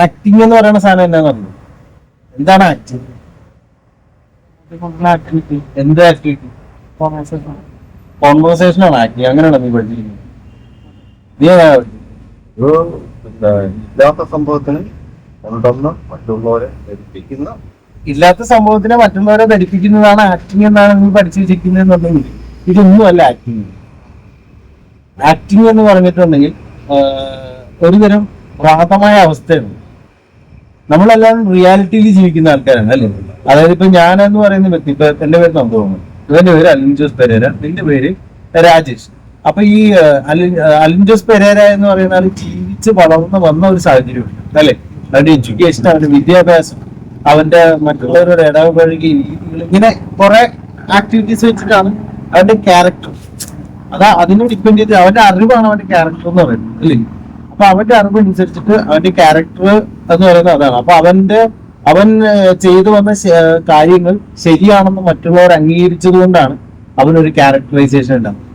Acting എന്ന് പറയുന്ന സാധനം എന്നാന്ന് പറഞ്ഞു. എന്താണ് ആക്ടിങ്? എന്ത് ആക്ടിവിറ്റി? കോൺവെർസേഷൻ ആണ് ആക്ടിങ്. അങ്ങനെയാണോ നീ പഠിച്ചിരിക്കുന്നത്? നീ ഇല്ലാത്ത സംഭവത്തിന് ഉണ്ടെന്ന് മറ്റുള്ളവരെ ധരിപ്പിക്കുന്ന, ഇല്ലാത്ത സംഭവത്തിനെ മറ്റുള്ളവരെ ധരിപ്പിക്കുന്നതാണ് ആക്ടിങ് എന്നാണ് നീ പഠിച്ചു വെച്ചിരിക്കുന്നത് എന്നുണ്ടെങ്കിൽ ഇതൊന്നുമല്ല ആക്ടിങ്. ആക്ടിങ് എന്ന് പറഞ്ഞിട്ടുണ്ടെങ്കിൽ ഒരുതരം ഭ്രാന്തമായ അവസ്ഥയാണ്. നമ്മളെല്ലാം റിയാലിറ്റിയിൽ ജീവിക്കുന്ന ആൾക്കാരാണ് അല്ലേ? അതായത് ഇപ്പൊ ഞാൻ എന്ന് പറയുന്ന വ്യക്തി, ഇപ്പൊ എന്റെ പേര് സംഭവമാണ്, ഇവന്റെ പേര് അലിൻ ജോസ് പെരേര, നിന്റെ പേര് രാജേഷ്. അപ്പൊ ഈ അലിൻ ജോസ് പെരേര എന്ന് പറയുന്ന ആൾ ജീവിച്ച് വളർന്ന് വന്ന ഒരു സാഹചര്യമുണ്ട് അല്ലെ? അവന്റെ എഡ്യൂക്കേഷൻ, അവന്റെ വിദ്യാഭ്യാസം, അവന്റെ മറ്റുള്ളവരുടെ ഇടപഴകി രീതികൾ, ഇങ്ങനെ കുറെ ആക്ടിവിറ്റീസ് വെച്ചിട്ടാണ് അവന്റെ ക്യാരക്ടർ. അതിനെ ഡിപ്പെൻഡ് ചെയ്ത് അവന്റെ അറിവാണ് അവന്റെ ക്യാരക്ടർ എന്ന് പറയുന്നത് അല്ലേ? അപ്പൊ അവന്റെ അറിവ് അനുസരിച്ചിട്ട് അവന്റെ ക്യാരക്ടർ എന്ന് പറയുന്നത് അതാണ്. അപ്പൊ അവൻ ചെയ്തു വന്ന കാര്യങ്ങൾ ശരിയാണെന്ന് മറ്റുള്ളവർ അംഗീകരിച്ചത് കൊണ്ടാണ് അവനൊരു ക്യാരക്ടറൈസേഷൻ ഉണ്ടാകുന്നത്.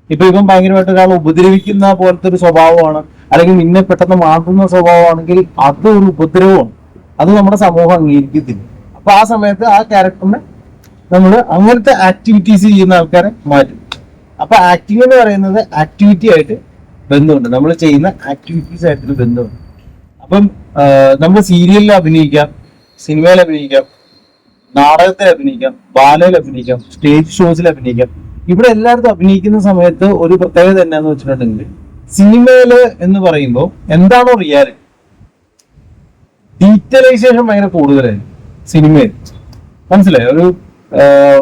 ഇവൻ ഭയങ്കരമായിട്ട് ഒരാൾ ഉപദ്രവിക്കുന്ന പോലത്തെ ഒരു സ്വഭാവമാണ്, അല്ലെങ്കിൽ നിന്നെ പെട്ടെന്ന് മാറ്റുന്ന സ്വഭാവമാണെങ്കിൽ അത് ഒരു ഉപദ്രവമാണ്. അത് നമ്മുടെ സമൂഹം അംഗീകരിക്കത്തില്ല. അപ്പൊ ആ സമയത്ത് ആ ക്യാരക്ടറിനെ നമ്മൾ അങ്ങനത്തെ ആക്ടിവിറ്റീസ് ചെയ്യുന്ന ആൾക്കാരെ മാറ്റും. അപ്പൊ ആക്ടിങ് എന്ന് പറയുന്നത് ആക്ടിവിറ്റി ആയിട്ട് ബന്ധമുണ്ട്, നമ്മൾ ചെയ്യുന്ന ആക്ടിവിറ്റീസ് ആയിട്ടൊരു ബന്ധമുണ്ട്. അപ്പം നമ്മൾ സീരിയലിൽ അഭിനയിക്കാം, സിനിമയിൽ അഭിനയിക്കാം, നാടകത്തിൽ അഭിനയിക്കാം, ബാലയിൽ അഭിനയിക്കാം, സ്റ്റേജ് ഷോസിൽ അഭിനയിക്കാം. ഇവിടെ എല്ലായിടത്തും അഭിനയിക്കുന്ന സമയത്ത് ഒരു പ്രത്യേകത എന്നാന്ന് വെച്ചിട്ടുണ്ടെങ്കിൽ, സിനിമയില് എന്ന് പറയുമ്പോൾ എന്താണോ റിയാലിറ്റി, ഡീറ്റലൈസേഷൻ ഭയങ്കര കൂടുതലായിരുന്നു സിനിമയിൽ. മനസ്സിലായോ?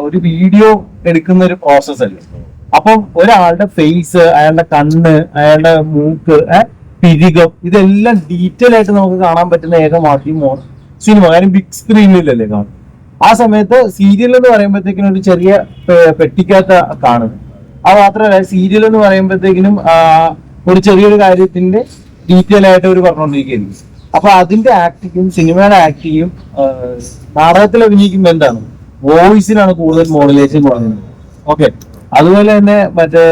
ഒരു വീഡിയോ എടുക്കുന്ന ഒരു പ്രോസസ് അല്ലേ? അപ്പം ഒരാളുടെ ഫേസ്, അയാളുടെ കണ്ണ്, അയാളുടെ മൂക്ക്, പിരികം, ഇതെല്ലാം ഡീറ്റെയിൽ ആയിട്ട് നമുക്ക് കാണാൻ പറ്റുന്ന ഏക മാധ്യമമാണ് സിനിമ. കാര്യം ബിഗ് സ്ക്രീനിലല്ലേ കാണും. ആ സമയത്ത് സീരിയൽ എന്ന് പറയുമ്പോഴത്തേക്കിനും ഒരു ചെറിയ പെട്ടിക്കകത്ത് കാണുന്നത്. അത് മാത്രമല്ല, സീരിയൽ എന്ന് പറയുമ്പോഴത്തേക്കിനും ഒരു ചെറിയൊരു കാര്യത്തിന്റെ ഡീറ്റെയിൽ ആയിട്ട് അവർ പറഞ്ഞുകൊണ്ടിരിക്കുകയായിരുന്നു. അപ്പൊ അതിന്റെ ആക്ടിങ്ങും സിനിമയുടെ ആക്ടിങ്ങും നാടകത്തിൽ അഭിനയിക്കുമ്പോൾ എന്താണ്, വോയിസിനാണ് കൂടുതൽ മോഡുലേഷൻ കൊടുക്കുന്നത്. ഓക്കെ. അതുപോലെ തന്നെ മറ്റേ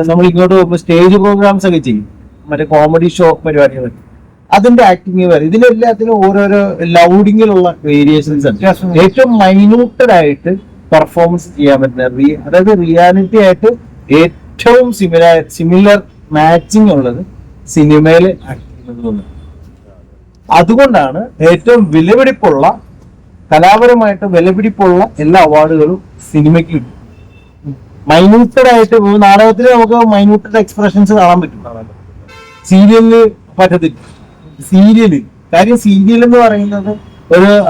നമ്മൾ ഇങ്ങോട്ട് പോകുമ്പോൾ സ്റ്റേജ് പ്രോഗ്രാംസ് ഒക്കെ ചെയ്യും, മറ്റേ കോമഡി ഷോ പരിപാടികൾ, അതിന്റെ ആക്ടിങ് വരെ ഇതിനെല്ലാത്തിനും ഓരോരോ ലൗഡിങ്ങിലുള്ള വേരിയേഷൻസ് ഉണ്ട്. ഏറ്റവും മൈന്യൂട്ടഡ് ആയിട്ട് പെർഫോമൻസ് ചെയ്യാൻ പറ്റുന്ന, അതായത് റിയാലിറ്റി ആയിട്ട് ഏറ്റവും സിമിലർ മാച്ചിങ് ഉള്ളത് സിനിമയിൽ ആക്ടിങ്. അതുകൊണ്ടാണ് ഏറ്റവും വിലപിടിപ്പുള്ള, കലാപരമായിട്ട് വിലപിടിപ്പുള്ള എല്ലാ അവാർഡുകളും സിനിമയ്ക്ക് കിട്ടും. മൈന്യൂട്ടഡ് ആയിട്ട് നാടകത്തിൽ നമുക്ക് മൈന്യൂട്ടഡ് എക്സ്പ്രഷൻസ് കാണാൻ പറ്റും, സീരിയലിന് പറ്റത്തില്ല. കാര്യം സീരിയൽ എന്ന് പറയുന്നത്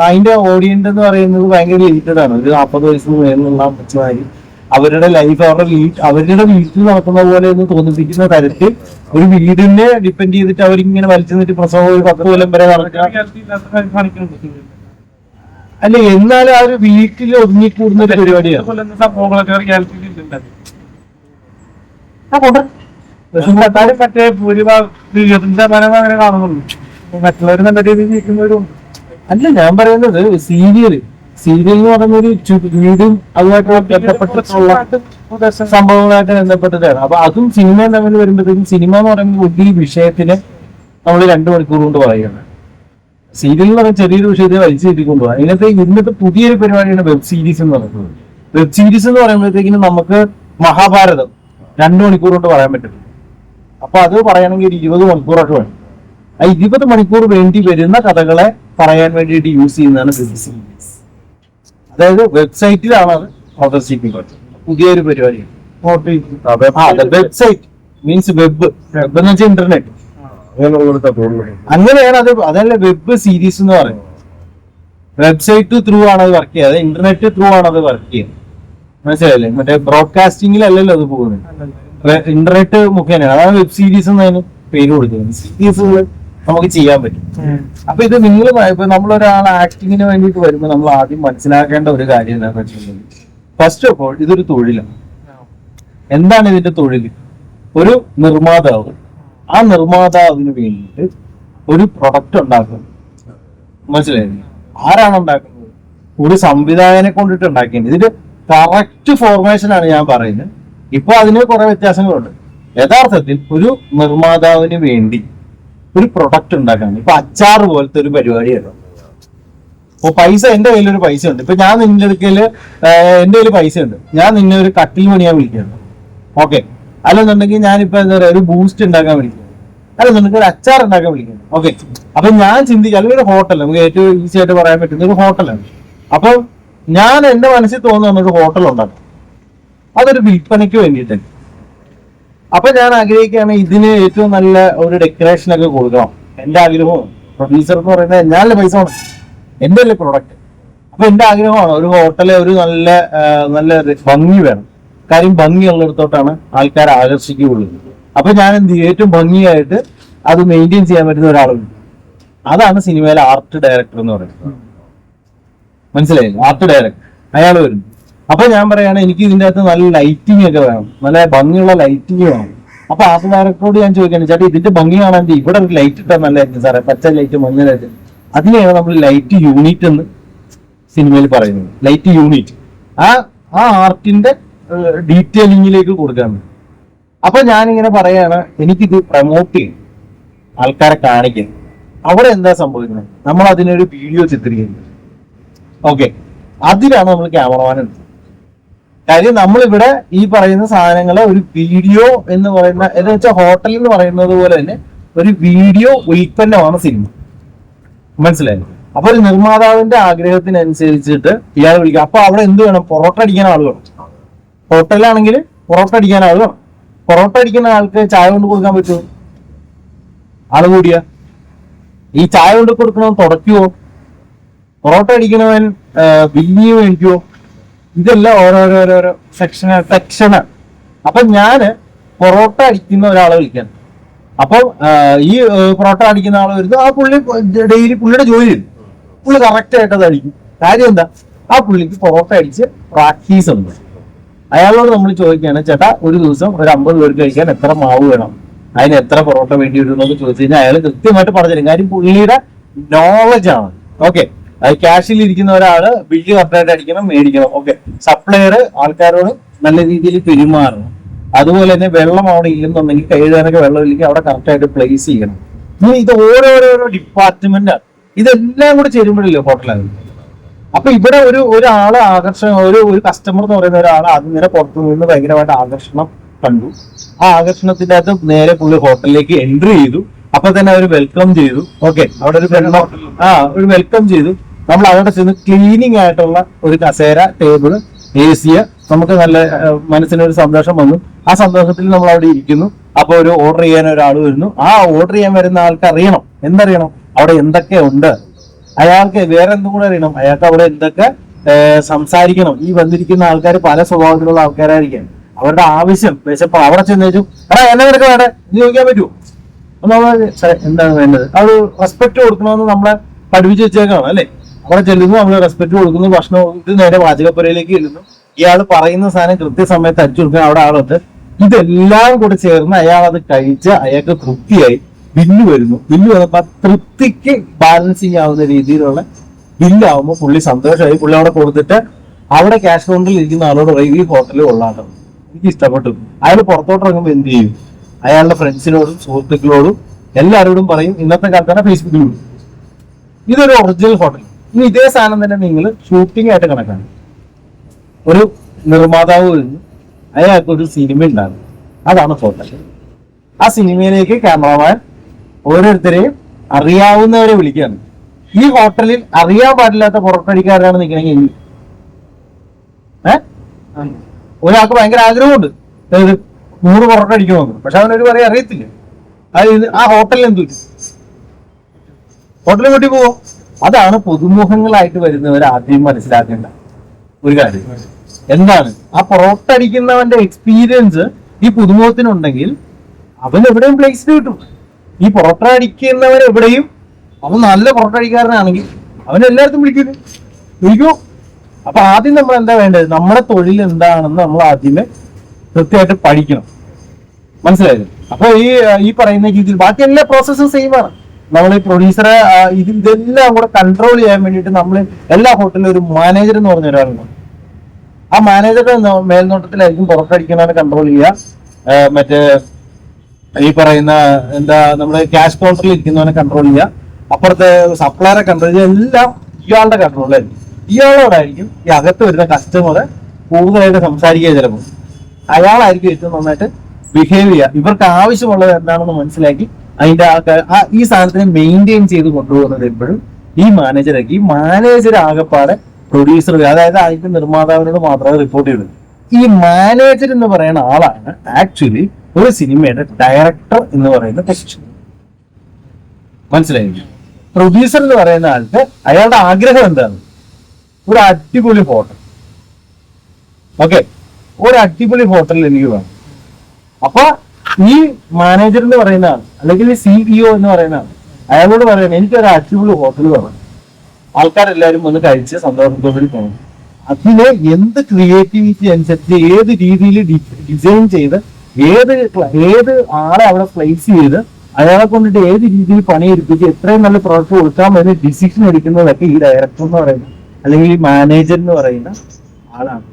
അതിന്റെ ഓഡിയൻസ് എന്ന് പറയുന്നത് ഭയങ്കര ലിമിറ്റഡ് ആണ്. ഒരു 40 വയസ്സിന് മേലുള്ള അമ്മച്ചിമാര് അവരുടെ ലൈഫ് അവരുടെ വീട്ടിൽ നടക്കുന്ന പോലെ ഒന്ന് തോന്നിപ്പിക്കുന്ന തരത്തിൽ ഒരു വീടിനെ ഡിപ്പെൻഡ് ചെയ്തിട്ട് അവരിങ്ങനെ വലിച്ചു നിന്നിട്ട് പ്രസവം ഒരു 10 കൊല്ലം വരെ നടക്കുക അല്ലെ? എന്നാലും ആ ഒരു വീട്ടിൽ ഒതുങ്ങിക്കൂടുന്ന ഒരു പരിപാടിയാണ്. മറ്റേ ഭൂരിഭാഗം കാണുന്നുള്ളൂ, മറ്റുള്ളവർ നല്ല രീതിയിൽ ജീവിക്കുന്നവരും. അല്ല, ഞാൻ പറയുന്നത് സീരിയൽ എന്ന് പറയുന്ന ഒരു വീടും അതുമായിട്ട് ബന്ധപ്പെട്ടിട്ടുള്ള സംഭവങ്ങളായിട്ട് ബന്ധപ്പെട്ടിട്ടാണ്. അപ്പൊ അതും സിനിമയും തമ്മിൽ വരുമ്പോഴത്തേക്കും, സിനിമ എന്ന് പറയുമ്പോൾ വലിയ വിഷയത്തിന് നമ്മൾ 2 മണിക്കൂർ കൊണ്ട് പറയുകയാണ്. സീരിയൽ എന്ന് പറയുന്ന ചെറിയൊരു വിഷയത്തെ വലിച്ചു കെട്ടിക്കൊണ്ടുപോകാം. ഇന്നത്തെ പുതിയൊരു പരിപാടിയാണ് വെബ് സീരീസ് എന്ന് പറയുന്നത്. വെബ് സീരീസ് എന്ന് പറയുമ്പോഴത്തേക്കിനും നമുക്ക് മഹാഭാരതം 2 മണിക്കൂർ കൊണ്ട് പറയാൻ പറ്റും. അപ്പൊ അത് പറയണമെങ്കിൽ ഒരു 20 മണിക്കൂറൊക്കെ വേണം. ആ 20 മണിക്കൂർ വേണ്ടി വരുന്ന കഥകളെ പറയാൻ വേണ്ടിയിട്ട് യൂസ് ചെയ്യുന്നതാണ് വെബ് സീരീസ്. അതായത് വെബ്സൈറ്റിലാണ് അത് പ്രദർശിപ്പിക്കുന്നത്. പുതിയൊരു പരിപാടിയാണ് വെബ്സൈറ്റ്, മീൻസ് വെബ് എന്ന് വെച്ചാൽ ഇന്റർനെറ്റ്. അങ്ങനെയാണ് അത്. അതല്ല വെബ് സീരീസ് എന്ന് പറയുന്നത്. വെബ്സൈറ്റ് ത്രൂ ആണ് അത് വർക്ക് ചെയ്യുന്നത്, ഇന്റർനെറ്റ് ത്രൂ ആണ് അത് വർക്ക് ചെയ്യുന്നത്. മനസ്സിലായില്ലേ? മറ്റേ ബ്രോഡ്കാസ്റ്റിംഗിലല്ലല്ലോ അത് പോകുന്നത്, ഇന്റർനെറ്റ് മുഖേനയാണ്. അതാണ് വെബ് സീരീസ് എന്നതിന് പേര് കൊടുക്കുന്നത്. സീരീസുകൾ നമുക്ക് ചെയ്യാൻ പറ്റും. അപ്പൊ ഇത് ഇപ്പൊ നമ്മളൊരാൾ ആക്ടിങ്ങിന് വേണ്ടിയിട്ട് വരുമ്പോൾ നമ്മൾ ആദ്യം മനസ്സിലാക്കേണ്ട ഒരു കാര്യം എന്താണെന്ന് വെച്ചിട്ടുണ്ടെങ്കിൽ, ഫസ്റ്റ് ഓഫ് ഓൾ ഇതൊരു തൊഴിലാണ്. എന്താണ് ഇതിന്റെ തൊഴിൽ? ഒരു നിർമ്മാതാവ്, ആ നിർമ്മാതാവിന് വേണ്ടിയിട്ട് ഒരു പ്രൊഡക്റ്റ് ഉണ്ടാക്കുന്നു. മനസ്സിലായില്ലേ? ആരാണ് ഉണ്ടാക്കുന്നത്? ഒരു സംവിധായകനെ കൊണ്ടിട്ട് ഉണ്ടാക്കിയത്. ഇതിന്റെ കറക്റ്റ് ഫോർമേഷൻ ആണ് ഞാൻ പറയുന്നത്. ഇപ്പൊ അതിന് കുറെ വ്യത്യാസങ്ങളുണ്ട്. യഥാർത്ഥത്തിൽ ഒരു നിർമ്മാതാവിന് വേണ്ടി ഒരു പ്രൊഡക്റ്റ് ഉണ്ടാക്കാണ്. ഇപ്പൊ അച്ചാർ പോലത്തെ ഒരു പരിപാടിയാണ്. അപ്പൊ പൈസ എന്റെ കയ്യിലൊരു പൈസ ഉണ്ട്. ഇപ്പൊ ഞാൻ നിന്റെ അടുക്കല് എന്റെ കയ്യിൽ പൈസ ഉണ്ട്, ഞാൻ നിന്നെ ഒരു കട്ടിൽ പണിയാൻ വിളിക്കുകയാണ്. ഓക്കെ, അല്ലെന്നുണ്ടെങ്കിൽ ഞാനിപ്പോ എന്താ പറയാ ഒരു ബൂസ്റ്റ് ഉണ്ടാക്കാൻ വിളിക്കുന്നു, അല്ലെന്നുണ്ടെങ്കിൽ ഒരു അച്ചാർ ഉണ്ടാക്കാൻ വിളിക്കുന്നു. ഓക്കെ, അപ്പൊ ഞാൻ ചിന്തിക്കുക, അല്ലെങ്കിൽ ഒരു ഹോട്ടൽ, നമുക്ക് ഏറ്റവും ഈസി ആയിട്ട് പറയാൻ പറ്റുന്ന ഒരു ഹോട്ടലാണ്. അപ്പൊ ഞാൻ എന്റെ മനസ്സിൽ തോന്നുന്ന ഒരു ഹോട്ടൽ ഉണ്ടാക്കും, അതൊരു വിൽപ്പനയ്ക്ക് വേണ്ടിയിട്ട്. അപ്പൊ ഞാൻ ആഗ്രഹിക്കുകയാണ് ഇതിന് ഏറ്റവും നല്ല ഒരു ഡെക്കറേഷൻ ഒക്കെ കൊടുക്കണം. എന്റെ ആഗ്രഹവും പ്രൊഡ്യൂസർ എന്ന് പറയുന്നത് ഞാനല്ലേ പൈസ വേണം, എന്റെ അല്ലേ പ്രൊഡക്റ്റ്. അപ്പൊ എന്റെ ആഗ്രഹമാണ് ഒരു ഹോട്ടല് ഒരു നല്ല നല്ല ഭംഗി വേണം. കാര്യം ഭംഗിയുള്ളിടത്തോട്ടാണ് ആൾക്കാരെ ആകർഷിക്കുകയുള്ളൂ. അപ്പൊ ഞാൻ എന്ത് ചെയ്യും, ഏറ്റവും ഭംഗിയായിട്ട് അത് മെയിൻറ്റെയിൻ ചെയ്യാൻ പറ്റുന്ന ഒരാളുണ്ട്. അതാണ് സിനിമയിലെ ആർട്ട് ഡയറക്ടർ എന്ന് പറയുന്നത്. മനസ്സിലായില്ലേ? ആർട്ട് ഡയറക്ടർ അയാൾ വരുന്നു. അപ്പൊ ഞാൻ പറയാണ് എനിക്ക് ഇതിന്റെ അകത്ത് നല്ല ലൈറ്റിംഗ് ഒക്കെ വേണം, നല്ല ഭംഗിയുള്ള ലൈറ്റിംഗ് വേണം. അപ്പൊ ആർട്ട് ഡയറക്ടറോട് ഞാൻ ചോദിക്കുകയാണ്, ചേട്ടാ ഇതിന്റെ ഭംഗി കാണാൻ ഇവിടെ ഒരു ലൈറ്റ് ഇട്ടാൽ നല്ലതായിരിക്കും സാറേ, പച്ച ലൈറ്റ് മഞ്ഞ ലൈറ്റ്. അതിനെയാണ് നമ്മൾ ലൈറ്റ് യൂണിറ്റ് എന്ന് സിനിമയിൽ പറയുന്നത്. ലൈറ്റ് യൂണിറ്റ് ആ ആർട്ടിന്റെ ഡീറ്റെയിലിങ്ങിലേക്ക് കൊടുക്കാൻ. അപ്പൊ ഞാനിങ്ങനെ പറയാണ്, എനിക്കിത് പ്രൊമോട്ട് ചെയ്യും, ആൾക്കാരെ കാണിക്കാൻ. അവിടെ എന്താ സംഭവിക്കുന്നത്, നമ്മൾ അതിനൊരു വീഡിയോ ചിത്രീകരിക്കും. ഓക്കെ, അതിലാണ് നമ്മൾ ക്യാമറമാൻ എടുത്തത്. കാര്യം നമ്മളിവിടെ ഈ പറയുന്ന സാധനങ്ങളെ ഒരു വീഡിയോ എന്ന് പറയുന്ന എന്ന് വെച്ചാൽ ഹോട്ടൽ എന്ന് പറയുന്നത് പോലെ തന്നെ ഒരു വീഡിയോ ഉൽപ്പന്നമാണ് സിനിമ. മനസ്സിലായി? അപ്പൊ ഒരു നിർമ്മാതാവിന്റെ ആഗ്രഹത്തിനനുസരിച്ചിട്ട് ഇയാൾ വിളിക്കുക. അപ്പൊ അവിടെ എന്ത് വേണം, പൊറോട്ട അടിക്കാൻ ആൾ വേണം. ഹോട്ടലിലാണെങ്കിൽ പൊറോട്ട അടിക്കാൻ ആൾ വേണം. പൊറോട്ട അടിക്കുന്ന ആൾക്ക് ചായ കൊണ്ട് കൊടുക്കാൻ പറ്റുമോ? ആള് കൂടിയ ഈ ചായ കൊണ്ട് കൊടുക്കണവൻ തുടയ്ക്കുവോ? പൊറോട്ട അടിക്കണവൻ ബില്ലിങ് മേടിക്കുവോ? ഇതെല്ലാം ഓരോരോരോരോ സെക്ഷനാണ്. അപ്പൊ ഞാന് പൊറോട്ട അടിക്കുന്ന ഒരാളെ വിളിക്കാൻ. അപ്പൊ ഈ പൊറോട്ട അടിക്കുന്ന ആള് വരുന്നു, ആ പുള്ളി ഡെയിലി പുള്ളിയുടെ ജോലി ചെയ്തു, പുള്ളി കറക്റ്റ് ആയിട്ട് അത് അടിക്കും. കാര്യം എന്താ, ആ പുള്ളിക്ക് പൊറോട്ട അടിച്ച് പ്രാക്ടീസ് ഉണ്ട്. അയാളോട് നമ്മൾ ചോദിക്കുകയാണ്, ചേട്ടാ ഒരു ദിവസം ഒരു 50 പേർക്ക് കഴിക്കാൻ എത്ര മാവ് വേണം, അതിന് എത്ര പൊറോട്ട വേണ്ടി വരും എന്നൊക്കെ ചോദിച്ചു കഴിഞ്ഞാൽ അയാൾ കൃത്യമായിട്ട് പറഞ്ഞുതരും. കാര്യം പുള്ളിയുടെ നോളജ് ആണ്. ഓക്കെ, അത് ക്യാഷിൽ ഇരിക്കുന്ന ഒരാള് ബില്ല് കറക്റ്റായിട്ട് അടിക്കണം, മേടിക്കണം. ഓക്കെ, സപ്ലയർ ആൾക്കാരോട് നല്ല രീതിയിൽ പെരുമാറണം. അതുപോലെ തന്നെ വെള്ളം അവിടെ ഇല്ലെന്നുണ്ടെങ്കിൽ കഴുകാനൊക്കെ വെള്ളം ഇല്ലെങ്കിൽ അവിടെ കറക്റ്റായിട്ട് പ്ലേസ് ചെയ്യണം. ഇനി ഇത് ഓരോരോരോ ഡിപ്പാർട്ട്മെന്റാണ്. ഇതെല്ലാം കൂടെ ചേരുമ്പോഴല്ലേ ഹോട്ടലാണ്. അപ്പൊ ഇവിടെ ഒരാള് ആകർഷണം, ഒരു കസ്റ്റമർ എന്ന് പറയുന്ന ഒരാൾ അതിനെ പുറത്തു നിന്ന് ഭയങ്കരമായിട്ട് ആകർഷണം കണ്ടു. ആ ആകർഷണത്തിന്റെ അകത്ത് നേരെ പുള്ളി ഹോട്ടലിലേക്ക് എൻട്രി ചെയ്തു. അപ്പൊ തന്നെ അവർ വെൽക്കം ചെയ്തു. ഓക്കെ, അവിടെ ഒരു വെൽക്കം ചെയ്തു. നമ്മൾ അവിടെ ചെന്ന് ക്ലീനിങ് ആയിട്ടുള്ള ഒരു കസേര, ടേബിള്, AC, നമുക്ക് നല്ല മനസ്സിനൊരു സന്തോഷം വന്നു. ആ സന്തോഷത്തിൽ നമ്മൾ അവിടെ ഇരിക്കുന്നു. അപ്പൊ ഒരു ഓർഡർ ചെയ്യാൻ ഒരാൾ വരുന്നു. ആ ഓർഡർ ചെയ്യാൻ വരുന്ന ആൾക്ക് അറിയണം, എന്തറിയണം, അവിടെ എന്തൊക്കെ ഉണ്ട്. അയാൾക്ക് വേറെ എന്തും കൂടെ അറിയണം, അയാൾക്ക് അവിടെ എന്തൊക്കെ സംസാരിക്കണം. ഈ വന്നിരിക്കുന്ന ആൾക്കാർ പല സ്വഭാവത്തിലുള്ള ആൾക്കാരായിരിക്കാം. അവരുടെ ആവശ്യം വിശപ്പ് അവിടെ ചെന്നേച്ചു, എടാ എന്നെ നിനക്ക് വേണ്ടേ, നീ ചോദിക്കാൻ പറ്റുമോ? എന്താണ് വേണ്ടത്, അത് റെസ്പെക്ട് കൊടുക്കണമെന്ന് നമ്മളെ പഠിപ്പിച്ച് വെച്ചേക്കാണ് അല്ലെ. അവിടെ ചെല്ലുന്നു, നമ്മൾ റെസ്പെക്ട് കൊടുക്കുന്നു, ഭക്ഷണം ഇത് നേരെ പാചകപ്പുരയിലേക്ക് ചെല്ലുന്നു. ഇയാൾ പറയുന്ന സാധനം കൃത്യസമയത്ത് അടിച്ചു കൊടുക്കാൻ അവിടെ ആളുണ്ട്. ഇതെല്ലാം കൂടെ ചേർന്ന് അയാൾ അത് കഴിച്ച് അയാൾക്ക് തൃപ്തിയായി. ബില്ല് വരുന്നു. ബില്ല് വന്നപ്പോ തൃപ്തിക്ക് ബാലൻസിങ് ആവുന്ന രീതിയിലുള്ള ബില്ലാവുമ്പോൾ പുള്ളി സന്തോഷമായി. പുള്ളി അവിടെ കൊടുത്തിട്ട് അവിടെ ക്യാഷ് കൗണ്ടറിൽ ഇരിക്കുന്ന ആളോട് പറയും, ഈ ഹോട്ടലിൽ കൊള്ളാട്ടോ, എനിക്ക് ഇഷ്ടപ്പെട്ടു. അയാൾ പുറത്തോട്ട് ഇറങ്ങുമ്പോൾ എന്ത് ചെയ്യും, അയാളുടെ ഫ്രണ്ട്സിനോടും സുഹൃത്തുക്കളോടും എല്ലാവരോടും പറയും. ഇന്നത്തെ കാലത്താണ് ഫേസ്ബുക്കിൽ. ഇതൊരു ഒറിജിനൽ ഹോട്ടൽ. ഇനി ഇതേ സാധനം തന്നെ നിങ്ങൾ ഷൂട്ടിംഗ് ആയിട്ട് കണക്കാണ്. ഒരു നിർമ്മാതാവ് വരുന്നു, അയാൾക്ക് ഒരു സിനിമ ഉണ്ടാകും, അതാണ് ഹോട്ടൽ. ആ സിനിമയിലേക്ക് ക്യാമറമാൻ ഓരോരുത്തരെയും അറിയാവുന്നവരെ വിളിക്കുകയാണ്. ഈ ഹോട്ടലിൽ അറിയാൻ പാടില്ലാത്ത പുറത്തടിക്കാരാണ് നിൽക്കണമെങ്കിൽ ഒരാൾക്ക് ഭയങ്കര ആഗ്രഹമുണ്ട് 100 പൊറോട്ട അടിക്കണമെന്ന്. പക്ഷെ അവനൊരു പറയാൻ അറിയത്തില്ല. അത് ആ ഹോട്ടലിൽ എന്തു ഹോട്ടലിൽ കൂട്ടി പോവോ? അതാണ് പുതുമുഖങ്ങളായിട്ട് വരുന്നവർ ആദ്യം മനസ്സിലാക്കേണ്ട ഒരു കാര്യം. എന്താണ് ആ പൊറോട്ട അടിക്കുന്നവന്റെ എക്സ്പീരിയൻസ് ഈ പുതുമുഖത്തിനുണ്ടെങ്കിൽ അവൻ എവിടെയും പ്ലേസ് കിട്ടും. ഈ പൊറോട്ട അടിക്കുന്നവൻ എവിടെയും അവൻ നല്ല പൊറോട്ട അടിക്കാരനാണെങ്കിൽ അവൻ എല്ലായിടത്തും വിളിക്കുമോ? അപ്പൊ ആദ്യം നമ്മൾ എന്താ വേണ്ടത്, നമ്മുടെ തൊഴിൽ എന്താണെന്ന് നമ്മൾ ആദ്യമേ കൃത്യമായിട്ട് പഠിക്കണം. മനസ്സിലായത്? അപ്പൊ ഈ പറയുന്ന രീതിയിൽ ബാക്കി എല്ലാ പ്രോസസ്സും സെയിം ആണ്. നമ്മൾ ഈ പ്രൊഡ്യൂസറെ ഇതെല്ലാം കൂടെ കൺട്രോൾ ചെയ്യാൻ വേണ്ടിയിട്ട് നമ്മൾ എല്ലാ ഹോട്ടലിലും ഒരു മാനേജർ എന്ന് പറഞ്ഞ ഒരാളുണ്ട്. ആ മാനേജറുടെ മേൽനോട്ടത്തിലായിരിക്കും പുറത്തടിക്കുന്നവരെ കൺട്രോൾ ചെയ്യുക. മറ്റേ ഈ പറയുന്ന എന്താ നമ്മുടെ ക്യാഷ് കൗണ്ടറിൽ ഇരിക്കുന്നവനെ കൺട്രോൾ ചെയ്യുക, അപ്പുറത്തെ സപ്ലയറെ കൺട്രോൾ ചെയ്യുക, എല്ലാം ഇയാളുടെ കൺട്രോളിലായിരിക്കും. ഇയാളോടായിരിക്കും ഈ അകത്ത് വരുന്ന കസ്റ്റമറെ കൂടുതലായിട്ട് സംസാരിക്കുക. ചിലപ്പോൾ അയാളായിരിക്കും ഏറ്റവും നന്നായിട്ട് ബിഹേവ് ചെയ്യുക. ഇവർക്ക് ആവശ്യമുള്ളത് എന്താണെന്ന് മനസ്സിലാക്കി അതിന്റെ ഈ സാധനത്തിനെ മെയിൻറ്റെയിൻ ചെയ്ത് കൊണ്ടുപോകുന്നത് എപ്പോഴും ഈ മാനേജറായിരിക്കും. ഈ മാനേജർ ആകെപ്പാടെ പ്രൊഡ്യൂസർ, അതായത് അതിന്റെ നിർമ്മാതാവിനോട് മാത്രമേ റിപ്പോർട്ട് ചെയ്യൂ. ഈ മാനേജർ എന്ന് പറയുന്ന ആളാണ് ആക്ച്വലി ഒരു സിനിമയുടെ ഡയറക്ടർ എന്ന് പറയുന്ന പൊസിഷൻ. മനസ്സിലായി? പ്രൊഡ്യൂസർ എന്ന് പറയുന്ന ആൾക്ക് അയാളുടെ ആഗ്രഹം എന്താണ്? ഒരു അടിപൊളി ഹോട്ടൽ. ഓക്കെ, ഒരു അടിപൊളി ഹോട്ടൽ എനിക്ക് വേണം. അപ്പൊ ഈ മാനേജർ എന്ന് പറയുന്ന ആൾ അല്ലെങ്കിൽ CEO എന്ന് പറയുന്ന ആൾ അയാളോട് പറയുന്നത് എനിക്കൊരു അടിപൊളി ഹോട്ടൽ വേണം, ആൾക്കാരെല്ലാവരും വന്ന് കഴിച്ച് സന്തോഷത്തോടുകൂടി പോകണം. അതിന് എന്ത് ക്രിയേറ്റിവിറ്റി അനുസരിച്ച് ഏത് രീതിയിൽ ഡിസൈൻ ചെയ്ത് ഏത് ആളെ അവിടെ പ്ലേസ് ചെയ്ത് അയാളെ കൊണ്ടിട്ട് ഏത് രീതിയിൽ പണിയെടുപ്പിച്ച് എത്രയും നല്ല പ്രോഡക്റ്റ് കൊടുക്കാമെന്ന് ഡിസിഷൻ എടുക്കുന്നതൊക്കെ ഈ ഡയറക്ടർ എന്ന് പറയുന്ന അല്ലെങ്കിൽ ഈ മാനേജർ എന്ന് പറയുന്ന ആളാണ്.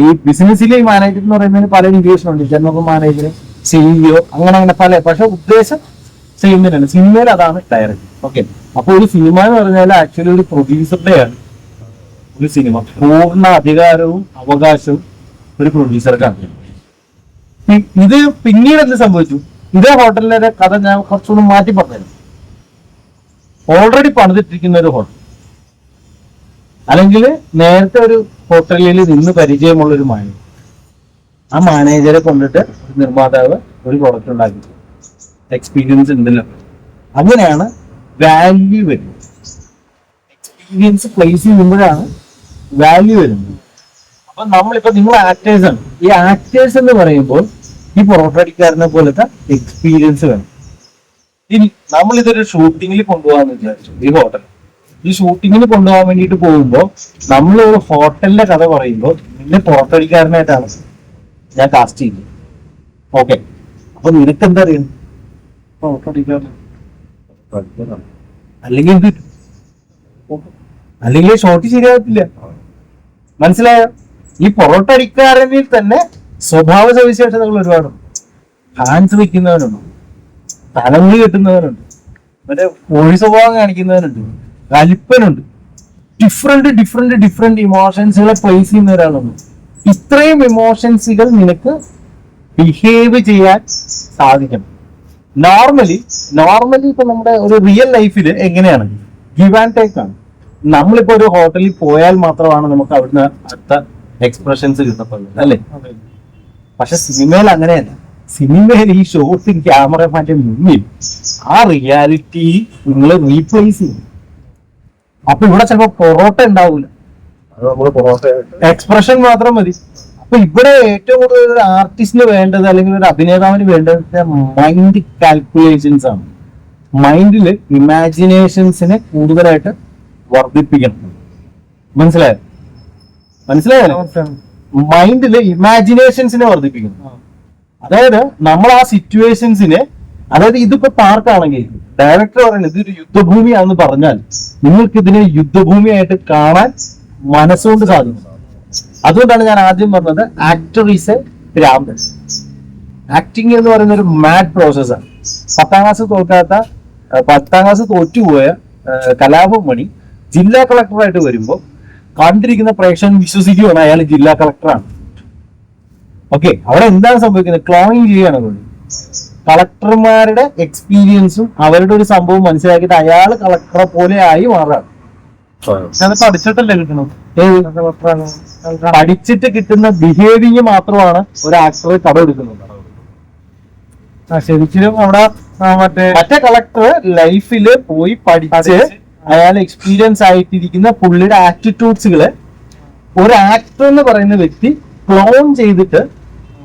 ഈ ബിസിനസ്സിലെ ഈ മാനേജർ എന്ന് പറയുന്നതിന് പല ഡിവിഷൻ ഉണ്ട്. ജനറൽ മാനേജർ, CEO, അങ്ങനെ പല. പക്ഷെ ഉദ്ദേശം സെയിം തന്നെയാണ്. സിനിമയിൽ അതാണ് ഡയറക്ടർ. ഓക്കെ, അപ്പൊ ഒരു സിനിമ എന്ന് പറഞ്ഞാൽ ആക്ച്വലി ഒരു പ്രൊഡ്യൂസറുടെയാണ്. ഒരു സിനിമ പൂർണ്ണ അധികാരവും അവകാശവും ഒരു പ്രൊഡ്യൂസർക്കാണ്. ഇത് പിന്നീട് എന്ത് സംഭവിച്ചു? ഇതേ ഹോട്ടലിന്റെ കഥ ഞാൻ കുറച്ചുകൂടി മാറ്റി പറഞ്ഞു. ഓൾറെഡി പണിതിട്ടിരിക്കുന്ന ഒരു ഹോട്ടൽ അല്ലെങ്കിൽ നേരത്തെ ഒരു ഹോട്ടലിൽ നിന്ന് പരിചയമുള്ള ഒരു മാനേജർ, ആ മാനേജറെ കൊണ്ടിട്ട് നിർമ്മാതാവ് ഒരു പ്രോഡക്റ്റ് ഉണ്ടാക്കി, എക്സ്പീരിയൻസ് ഉണ്ടല്ലോ. അങ്ങനെയാണ് വാല്യൂ വരുന്നത്. എക്സ്പീരിയൻസ് പ്ലേസ് ചെയ്യുമ്പോഴാണ് വാല്യൂ വരുന്നത്. അപ്പൊ നിങ്ങൾ ആക്ടേഴ്സ് ആണ്. ഈ ആക്ടേഴ്സ് എന്ന് പറയുമ്പോൾ ഈ പൊറോട്ടടിക്കാരനെ പോലത്തെ എക്സ്പീരിയൻസ് വേണം. ഇനി നമ്മളിതൊരു ഷൂട്ടിങ്ങിൽ കൊണ്ടുപോകാന്ന് വിചാരിച്ചു. ഈ ഹോട്ടൽ ഈ ഷൂട്ടിങ്ങിന് കൊണ്ടുപോകാൻ വേണ്ടിയിട്ട് പോകുമ്പോൾ നമ്മൾ ഒരു ഹോട്ടലിന്റെ കഥ പറയുമ്പോൾ നിന്നെ പൊറോട്ടടിക്കാരനായിട്ടാണ് ഞാൻ കാസ്റ്റ് ചെയ്യുന്നത്. ഓക്കെ, അപ്പൊ നിനക്ക് എന്താ അറിയണം? അല്ലെങ്കിൽ അല്ലെങ്കിൽ ഷോട്ട് ശരിയാകത്തില്ല. മനസ്സിലായോ? ഈ പൊറോട്ട അടിക്കാരനിൽ തന്നെ സ്വഭാവ സവിശേഷതകൾ ഒരുപാടുണ്ട്. ഹാൻസ് വെക്കുന്നവനുണ്ട്, തലമുടി കെട്ടുന്നവനുണ്ട്, മറ്റേ കോഴി സ്വഭാവം കാണിക്കുന്നവനുണ്ട്, കലിപ്പനുണ്ട്. ഡിഫറെന്റ് ഇമോഷൻസുകളെ പ്ലേസ് ചെയ്യുന്ന ഒരാളുണ്ട്. ഇത്രയും ഇമോഷൻസുകൾ നിനക്ക് ബിഹേവ് ചെയ്യാൻ സാധിക്കണം. നോർമലി ഇപ്പൊ നമ്മുടെ ഒരു റിയൽ ലൈഫിൽ എങ്ങനെയാണ്? ഗിവ് ആൻഡ് ടേക്ക് ആണ്. നമ്മളിപ്പോ ഒരു ഹോട്ടലിൽ പോയാൽ മാത്രമാണ് നമുക്ക് അവിടുന്ന് അടുത്ത എക്സ്പ്രഷൻസ് കിട്ടത്തുള്ളത്, അല്ലേ? പക്ഷെ സിനിമയിൽ അങ്ങനെയല്ല. സിനിമയിൽ ഈ ഷോട്ടിങ് ക്യാമറമാന്റെ മുന്നിൽ ആ റിയാലിറ്റി നിങ്ങൾ റീപ്ലേസ് ചെയ്യും. അപ്പൊ ഇവിടെ ചിലപ്പോ പൊറോട്ട ഉണ്ടാവൂല, എക്സ്പ്രഷൻ മാത്രം മതി. അപ്പൊ ഇവിടെ ഏറ്റവും കൂടുതൽ ഒരു ആർട്ടിസ്റ്റിന് വേണ്ടത് അല്ലെങ്കിൽ ഒരു അഭിനേതാവിന് വേണ്ടത് മൈൻഡ് കാൽക്കുലേഷൻസ് ആണ്. മൈൻഡില് ഇമാജിനേഷൻസിനെ കൂടുതലായിട്ട് വർദ്ധിപ്പിക്കണം. മനസ്സിലായോ? മൈൻഡില് ഇമാജിനേഷൻസിനെ വർദ്ധിപ്പിക്കണം. അതായത് നമ്മൾ ആ സിറ്റുവേഷൻസിനെ, അതായത് ഇതിപ്പോ പാർക്കാണെങ്കിൽ ഡയറക്ടർ പറയുന്നത് ഇതൊരു യുദ്ധഭൂമിയാണെന്ന് പറഞ്ഞാൽ നിങ്ങൾക്ക് ഇതിനെ യുദ്ധഭൂമിയായിട്ട് കാണാൻ മനസ്സുകൊണ്ട് സാധിക്കും. അതുകൊണ്ടാണ് ഞാൻ ആദ്യം പറഞ്ഞത് ആക്ടർ ഈസ് എ ഭ്രാന്തൻ. ആക്ടിങ് എന്ന് പറയുന്ന ഒരു മാഡ് പ്രോസസ്സാണ്. 10ാം ക്ലാസ് തോറ്റുപോയ കലാഭവൻ മണി ജില്ലാ കളക്ടറായിട്ട് വരുമ്പോൾ കണ്ടിരിക്കുന്ന പ്രേക്ഷകൻ വിശ്വസിക്കുകയാണ് അയാൾ ജില്ലാ കളക്ടറാണ്. ഓക്കെ, അവിടെ എന്താണ് സംഭവിക്കുന്നത്? ക്ലോണിങ് ചെയ്യാണ്. കളക്ടർമാരുടെ എക്സ്പീരിയൻസും അവരുടെ ഒരു സംഭവം മനസ്സിലാക്കിയിട്ട് അയാൾ കളക്ടറെ പോലെ ആയി മാറാണ്. പഠിച്ചിട്ടല്ലേ കിട്ടണം. പഠിച്ചിട്ട് കിട്ടുന്ന ബിഹേവിയർ മാത്രമാണ് ഒരു ആക്ടറെ കടമെടുക്കുന്നത്. ശരിക്കും അവിടെ മറ്റേ കളക്ടർ ലൈഫില് പോയി പഠിച്ച് അയാൾ എക്സ്പീരിയൻസ് ആയിട്ടിരിക്കുന്ന പുള്ളിയുടെ ആറ്റിറ്റ്യൂഡ്സുകള് ഒരു ആക്ടർ എന്ന് പറയുന്ന വ്യക്തി ക്ലോൺ ചെയ്തിട്ട്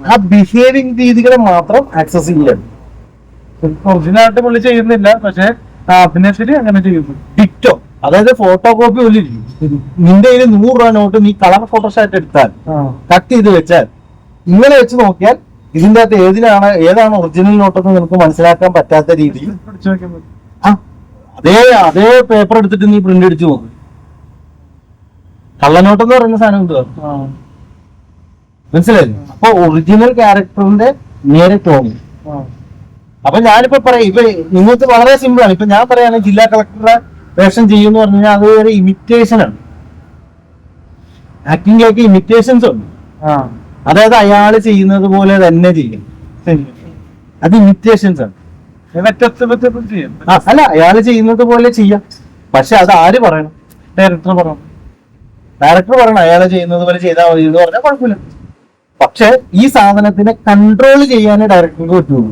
ആ ബിഹേവിംഗ് രീതികളെ മാത്രം ആക്സസ് ചെയ്യാണ്. ഒറിജിനലായിട്ട് പുള്ളി ചെയ്യുന്നില്ല, പക്ഷെ അഭിനയത്തിൽ അങ്ങനെ ചെയ്യുന്നു. ഡിക്റ്റോ, അതായത് ഫോട്ടോ കോപ്പി പോലും ഇരിക്കും. നിന്റെ കയ്യിൽ 100 രൂപ നോട്ട് നീ കളർ ഫോട്ടോഷാറ്റ് എടുത്താൽ കട്ട് ചെയ്ത് വെച്ചാൽ ഇങ്ങനെ വെച്ച് നോക്കിയാൽ ഇതിന്റെ അകത്ത് ഏതാണ് ഒറിജിനൽ നോട്ടെന്ന് നിനക്ക് മനസ്സിലാക്കാൻ പറ്റാത്ത രീതിയിൽ അതേ പേപ്പർ എടുത്തിട്ട് നീ പ്രിന്റ് അടിച്ചു നോക്കും. കള്ളനോട്ടെന്ന് പറയുന്ന സാധനം എന്തുവാ? മനസ്സിലായില്ലേ? അപ്പൊ ഒറിജിനൽ ക്യാരക്ടറിന്റെ നേരെ ക്ലോണിങ്. അപ്പൊ ഞാനിപ്പോ പറയാം, ഇപ്പൊ നിങ്ങൾക്ക് വളരെ സിമ്പിൾ ആണ്. ഇപ്പൊ ഞാൻ പറയുകയാണെങ്കിൽ ജില്ലാ കളക്ടറുടെ വേഷം ചെയ്യുമെന്ന് പറഞ്ഞു കഴിഞ്ഞാൽ അത് ഒരു ഇമിറ്റേഷൻ ആണ്. ആക്ടിങ്ങിലേക്ക് ഇമിറ്റേഷൻസ് ഉണ്ട്. അതായത് അയാള് ചെയ്യുന്നത് പോലെ തന്നെ ചെയ്യും. അത് ഇമിറ്റേഷൻസ് ആണ്. അല്ല, അയാള് ചെയ്യുന്നത് പോലെ ചെയ്യാം. പക്ഷെ അത് ആര് പറയണം? ഡയറക്ടർ പറയണം. ഡയറക്ടർ പറയണം അയാളെ ചെയ്യുന്നത് പോലെ ചെയ്താൽ മതി എന്ന് പറഞ്ഞാൽ കുഴപ്പമില്ല. പക്ഷെ ഈ സാധനത്തിനെ കൺട്രോൾ ചെയ്യാനേ ഡയറക്ടർക്ക് പറ്റുള്ളൂ.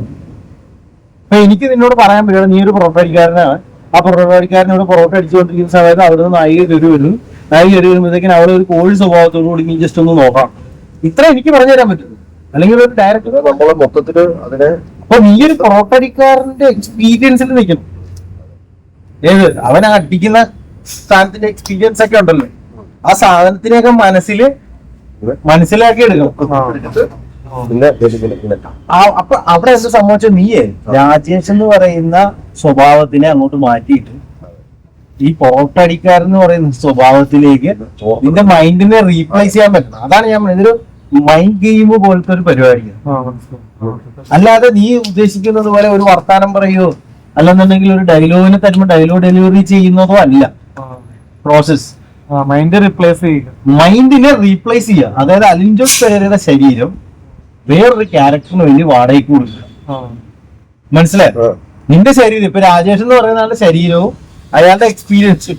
ഇപ്പൊ എനിക്ക് നിന്നോട് പറയാൻ പറ്റില്ല, നീ ഒരു പൊറോട്ടടിക്കാരനാണ്, ആ പൊറോട്ടടിക്കാരനോട് പൊറോട്ട അടിച്ചുകൊണ്ടിരിക്കുന്ന സമയത്ത് അവിടുന്ന് നായിക കയറി വരുന്നു. നായിക കയറി വരുമ്പോഴത്തേക്കിന് അവിടെ ഒരു കോഴി സ്വഭാവത്തോടു കൂടി നീ ജസ്റ്റ് ഒന്ന് നോക്കാം. ഇത്ര എനിക്ക് പറഞ്ഞു തരാൻ പറ്റുള്ളൂ. അല്ലെങ്കിൽ ഒരു ഡയറക്ടർ നമ്മളെ മൊത്തത്തില് അതിനെ അപ്പൊ നീ ഒരു പൊറോട്ടടിക്കാരന്റെ എക്സ്പീരിയൻസിൽ നിൽക്കണം. ഏത് അവൻ അടിക്കുന്ന സ്ഥാനത്തിന്റെ എക്സ്പീരിയൻസ് ഒക്കെ ഉണ്ടല്ലോ, ആ സാധനത്തിനെയൊക്കെ മനസ്സിലാക്കി എടുക്കണം. പിന്നെ അപ്പൊ അവിടെ എന്ത് സംഭവിച്ചു, നീയേ രാജേഷ് എന്ന് പറയുന്ന സ്വഭാവത്തിനെ അങ്ങോട്ട് മാറ്റിയിട്ട് ഈ പൊറോട്ട അടിക്കാരെന്ന് പറയുന്ന സ്വഭാവത്തിലേക്ക് നിന്റെ മൈൻഡിനെ റീപ്ലേസ് ചെയ്യാൻ പറ്റണം. അതാണ് ഞാൻ ഇതൊരു മൈൻഡ് ഗെയിം പോലത്തെ ഒരു പരിപാടിയാണ്. അല്ലാതെ നീ ഉദ്ദേശിക്കുന്നത് പോലെ ഒരു വർത്താനം പറയുകയോ അല്ലെന്നുണ്ടെങ്കിൽ ഒരു ഡയലോഗിനെ തരുമ്പോൾ ഡയലോഗ് ഡെലിവറി ചെയ്യുന്നതോ അല്ല പ്രോസസ്. മൈൻഡ് റീപ്ലേസ് ചെയ്യുക, മൈൻഡിനെ റീപ്ലേസ് ചെയ്യുക. അതായത് അലിൻ ജോസ് പെരേരയുടെ ശരീരം വേറൊരു ക്യാരക്ടറിന് വേണ്ടി വാടകയ്ക്ക് കൊടുക്കുക. മനസ്സിലായോ? നിന്റെ ശരീരം ഇപ്പൊ രാജേഷ് എന്ന് പറയുന്ന ആളുടെ ശരീരവും അയാളുടെ എക്സ്പീരിയൻസും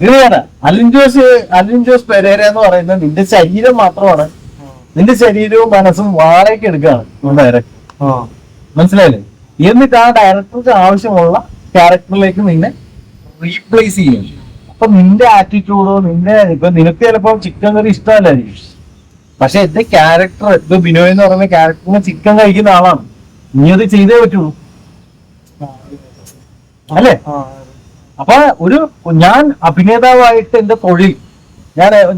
ഇങ്ങനെയാണ്. അലിൻ ജോസ് പെരേര എന്ന് പറയുന്നത് നിന്റെ ശരീരം മാത്രമാണ്. നിന്റെ ശരീരവും മനസ്സും വാടകയ്ക്ക് എടുക്കുകയാണ് ഡയറക്ടർ. മനസ്സിലായില്ലേ? എന്നിട്ട് ആ ഡയറക്ടർക്ക് ആവശ്യമുള്ള ക്യാരക്ടറിലേക്ക് നിന്നെ റീപ്ലേസ് ചെയ്യും. അപ്പൊ നിന്റെ ആറ്റിറ്റ്യൂഡോ ഇപ്പൊ നിനക്ക് ചിലപ്പോ ചിക്കൻ കറി ഇഷ്ടമല്ലായിരിക്കും, പക്ഷെ എന്റെ ക്യാരക്ടർ ഇപ്പൊ ബിനോയ് എന്ന് പറയുന്ന ക്യാരക്ടറിന് ചിക്കൻ കഴിക്കുന്ന ആളാണ്. നീ അത് ചെയ്തേ പറ്റുള്ളൂ, അല്ലേ? അപ്പൊ ഞാൻ അഭിനേതാവായിട്ട് എന്റെ തൊഴിൽ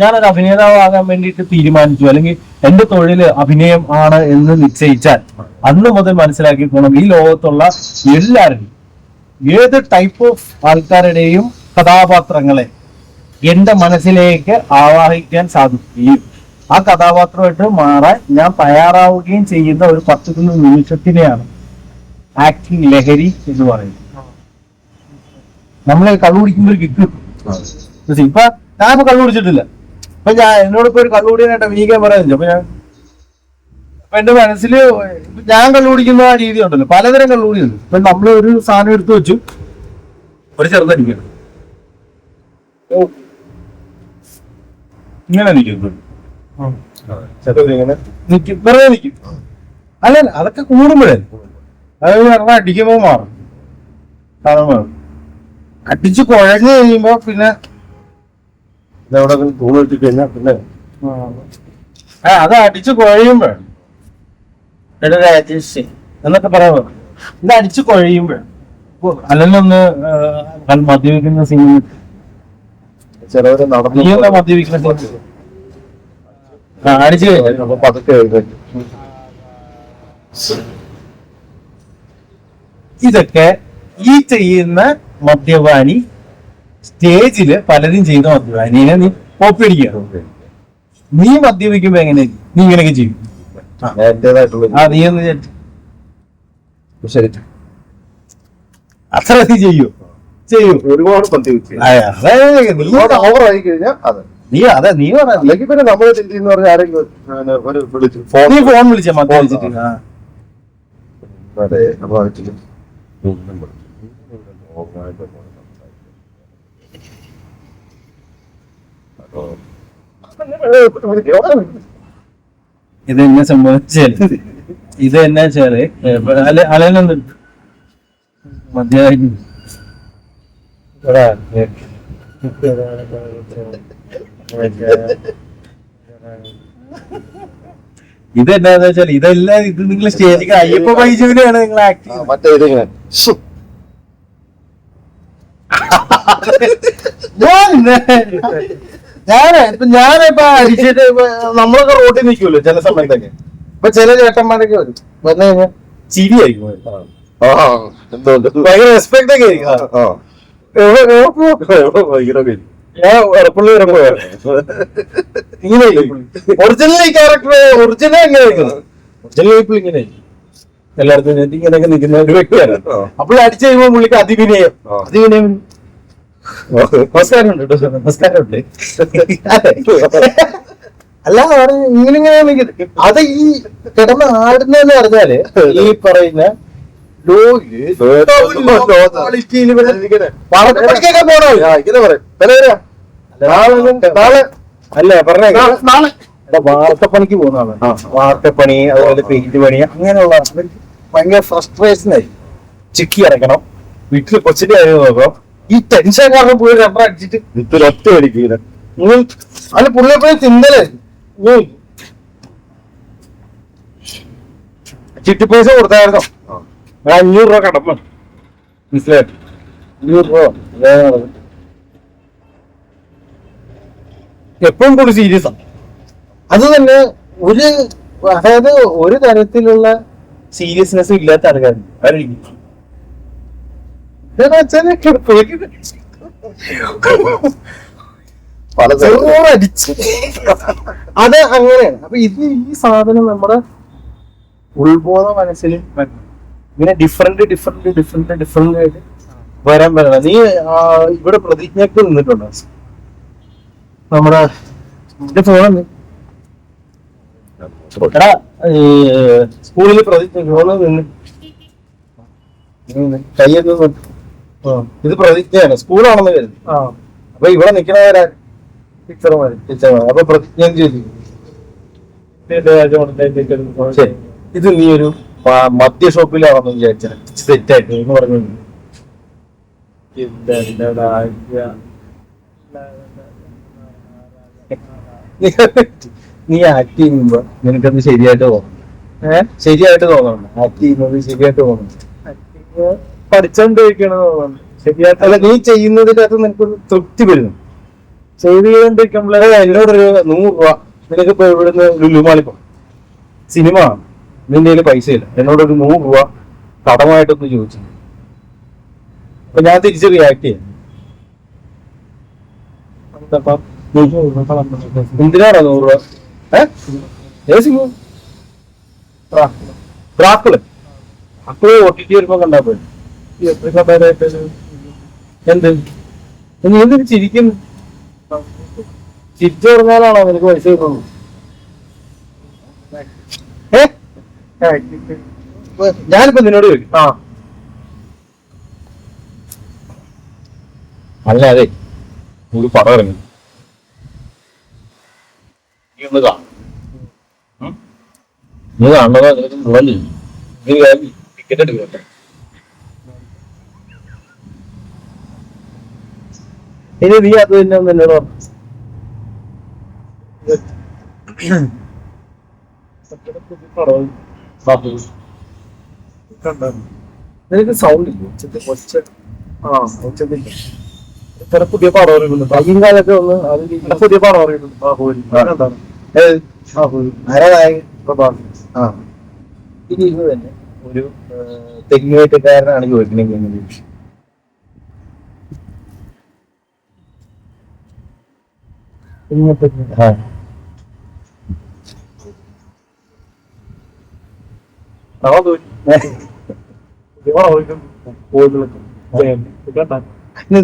ഞാനൊരു അഭിനേതാവാകാൻ വേണ്ടിയിട്ട് തീരുമാനിച്ചു, അല്ലെങ്കിൽ എന്റെ തൊഴില് അഭിനയം ആണ് എന്ന് നിശ്ചയിച്ചാൽ അന്ന് മുതൽ മനസ്സിലാക്കിക്കോണം, ഈ ലോകത്തുള്ള എല്ലാവരും ഏത് ടൈപ്പ് ഓഫ് ആൾക്കാരുടെയും കഥാപാത്രങ്ങളെ എന്റെ മനസ്സിലേക്ക് ആവാഹിക്കാൻ സാധിക്കുകയും ആ കഥാപാത്രമായിട്ട് മാറാൻ ഞാൻ തയ്യാറാവുകയും ചെയ്യുന്ന ഒരു 10 നിമിഷത്തിനെയാണ് ആക്ടിങ് ലഹരി എന്ന് പറയുന്നത്. നമ്മളെ കള്ളുപിടിക്കുമ്പോൾ ഒരു കിക്ക് കിട്ടും. ഇപ്പൊ ഞാനിപ്പോ കള്ളുപിടിച്ചിട്ടില്ല. ഇപ്പൊ എന്നോടിപ്പോ ഒരു കള്ളുപിടിയാനായിട്ട് അഭിനയിക്കാൻ പറയാനില്ല. അപ്പൊ എന്റെ മനസ്സിൽ ഞാൻ കള്ളുപിടിക്കുന്ന ആ രീതി ഉണ്ടല്ലോ, പലതരം കള്ളുപിടിയുണ്ട്. ഇപ്പൊ നമ്മൾ ഒരു സാധനം എടുത്തു വെച്ചു, ഒരു ചെറുതടിക്കണം, ഇങ്ങനെ നിൽക്കും, വെറുതെ നിൽക്കും. അല്ല, അതൊക്കെ കൂടുമ്പോഴേ അതായത് പറഞ്ഞാൽ അടിക്കുമ്പോ മാറും, സാധനം മാറും. അടിച്ച് കുഴഞ്ഞു കഴിയുമ്പോ പിന്നെ തൂണിട്ട് കഴിഞ്ഞാൽ പിന്നെ അത് അടിച്ച് കുഴയുമ്പോഴാണ് എന്നൊക്കെ പറയാൻ പറ്റും. ഇത് അടിച്ച് കുഴയുമ്പോഴാണ്. അല്ലൊന്ന് മദ്യപിക്കുന്ന സിനിമ, ചിലവര് നടന്നു മദ്യപിക്കുന്ന സിനിമ അടിച്ചു കഴിഞ്ഞു പതുക്കെ ഇതൊക്കെ ഈ ചെയ്യുന്ന മദ്യപാനി സ്റ്റേജില് പലരും ചെയ്ത മദ്യപാനിയെ നീ കോപ്പി അടിക്കുക. നീ മദ്യപിക്കുമ്പോ എങ്ങനെ നീ ഇങ്ങനെയൊക്കെ ചെയ്യും? നീ ഒന്ന് ശരി, അത്ര നീ ചെയ്യൂ ഒരുപാട് മദ്യപിച്ചു ഓവറായി കഴിഞ്ഞാൽ അതെ നീ പറ. അല്ലെങ്കിൽ പിന്നെ നമ്മള് എന്ന് പറഞ്ഞാൽ ആരെങ്കിലും വിളിച്ചു നീ ഫോൺ വിളിച്ച മദ്യപിച്ചിട്ട് അതെ അപ്പൊ ഇത് എന്നെ സംഭവിച്ചാല് ഇത് എന്നാ വെച്ചാല് അലനൊന്നും മദ്യപാനി ഇതെന്നാന്ന് വെച്ചാൽ ഇതെല്ലാം ഇത് നിങ്ങൾ സ്റ്റേജിൽ അയ്യപ്പ ബൈജുവിനെയാണ് നിങ്ങൾ ആക്ട് മറ്റേ ഇതിങ്ങനെ ഞാനിപ്പോ അടിച്ചിട്ട് നമ്മളൊക്കെ റോട്ടിൽ നിൽക്കുമല്ലോ ചില സമയത്തൊക്കെ. ഇപ്പൊ ചില ചേട്ടന്മാരൊക്കെ വരും, വന്നു കഴിഞ്ഞാൽ ചിരിയായിരിക്കും, ഭയങ്കര റെസ്പെക്ട് ഒക്കെ ആയിരിക്കും. ഞാൻ ഉറപ്പുള്ള വരുമ്പോ ഇങ്ങനെ ഒറിജിനൽ ക്യാരക്ടർ ഒറിജിനൽ എങ്ങനെ ഒറിജിനൽ പീപ്പിൾ ഇങ്ങനെ എല്ലായിടത്തും ഇങ്ങനെയൊക്കെ നിൽക്കുന്ന ഒരു വ്യക്തിയാണ്. അപ്പോൾ അടിച്ചു കഴിയുമ്പോൾ പുള്ളിക്ക് അതിവിനയം നമസ്കാരം ഉണ്ട് കേട്ടോ, നമസ്കാരം ഉണ്ട്. അല്ല ഇങ്ങനെ നിൽക്കുന്നത് അത് ഈ കിടന്ന് ആടുന്നതെന്ന് പറഞ്ഞാല് ഈ പറയുന്ന അല്ല പറഞ്ഞ വാർത്തപ്പണിക്ക് പോകുന്ന ആളാണ്. വാർത്തപ്പണി അതുപോലെ പെയിന്റ് പണി അങ്ങനെയുള്ള ഭയങ്കര ഫ്രസ്ട്രേഷനായി. ചിക്കി ഇറക്കണം, വീട്ടിൽ കൊച്ചിന്റെ കാര്യം നോക്കാം. ഈ ടെൻഷൻ കാരണം പോയി രണ്ടര അടിച്ചിട്ട് ഒറ്റ അടിക്കുക. അല്ല പുള്ളിയെപ്പോഴും ചിന്തലേ ചിട്ടി പൈസ കൊടുത്തായിരുന്നോ? 500 രൂപ കടപ്പാണ്, മനസ്സിലായി? 500 രൂപ എപ്പോഴും കൂടി സീരിയസ് ആണ്. അത് തന്നെ ഒരു അതായത് ഒരു തരത്തിലുള്ള സീരിയസ്നെസ് ഇല്ലാത്ത ആൾക്കാരുണ്ട്. അത് അങ്ങനെയാണ്. അപ്പൊ ഇത് ഈ സാധനം നമ്മുടെ ഉൾബോധ മനസ്സിൽ ഇങ്ങനെ ഡിഫറെന്റ് ആയിട്ട് വരാൻ പറ്റണം. നീ ഇവിടെ പ്രതിജ്ഞക്ക് നിന്നിട്ടുണ്ടോ? നമ്മുടെ ഫോണ് എടാ സ്കൂളിൽ പ്രതിജ്ഞ നിന്ന് കയ്യൊന്നും ഇത് പ്രതിജ്ഞയാണ്, സ്കൂളാണെന്ന് കരുതി. അപ്പൊ ഇവിടെ നിൽക്കണവരാ ടീച്ചർമാര്. അപ്പൊ പ്രതിജ്ഞ ചെയ്തു ഇത് നീ ഒരു മദ്യ ഷോപ്പിലാണെന്ന് വിചാരിച്ച സെറ്റായിട്ട് എന്ന് പറഞ്ഞു. നീ ആക്ട് ചെയ്യുമ്പോ നിനക്കത് ശരിയായിട്ട് തോന്നും. ശരിയായിട്ട് തോന്നണം. ആക്ട് ചെയ്യുന്നത് ശരിയായിട്ട് തോന്നുന്നു. പഠിച്ചോണ്ടിരിക്കണ തോന്നുന്നു. ശരിയായിട്ടല്ല നീ ചെയ്യുന്നതിനകത്ത് നിനക്കൊരു തൃപ്തി വരുന്നു. ചെയ്തുകൊണ്ടിരിക്കുമ്പോഴേ എന്നോടൊരു 100 രൂപ നിനക്കിപ്പോ ഇവിടുന്ന് ലുലുമാളിപ്പോ സിനിമ നിന്റെ കയ്യിൽ പൈസ ഇല്ല, എന്നോടൊരു 100 രൂപ കടമായിട്ടൊന്ന് ചോദിച്ചു. അപ്പൊ ഞാൻ തിരിച്ച് റിയാക്ട് ചെയ്യാം. എന്തിനാണോ 100 രൂപ? ബ്രാക്കിള് അപ്പോഴും OTT വരുമ്പോ കണ്ടാ പോയി. എന്ത് നീ എന്തിനു ചിരിക്കുന്നു? ചിരിച്ചു പറഞ്ഞാലാണോ നിനക്ക് പൈസ കിട്ടുള്ളൂ? ഞാനിപ്പോ നിന്നോട് ചോദിക്കും. അല്ല അതെ ഒരു പടം ഇറങ്ങി നീ കാണുന്നതാ നിനക്ക് മുഴുവൻ നീ ടിക്കറ്റ് എടുക്കട്ടെ. ഇനി നീ അത് തന്നെ ഒന്ന് എന്നോട് പറഞ്ഞു. നിനക്ക് സൗണ്ട് ഇല്ല പുതിയ പടം അറിയുന്നുണ്ട്. പയ്യങ്കാലൊക്കെ ഒന്ന് അത് പുതിയ പടം അറിയുന്നുണ്ട്. ഇനി ഇത് തന്നെ ഒരു തെങ്ങുകയറ്റക്കാരനാണ് ചോദിക്കണമെങ്കിൽ എങ്ങനെ വിഷയം?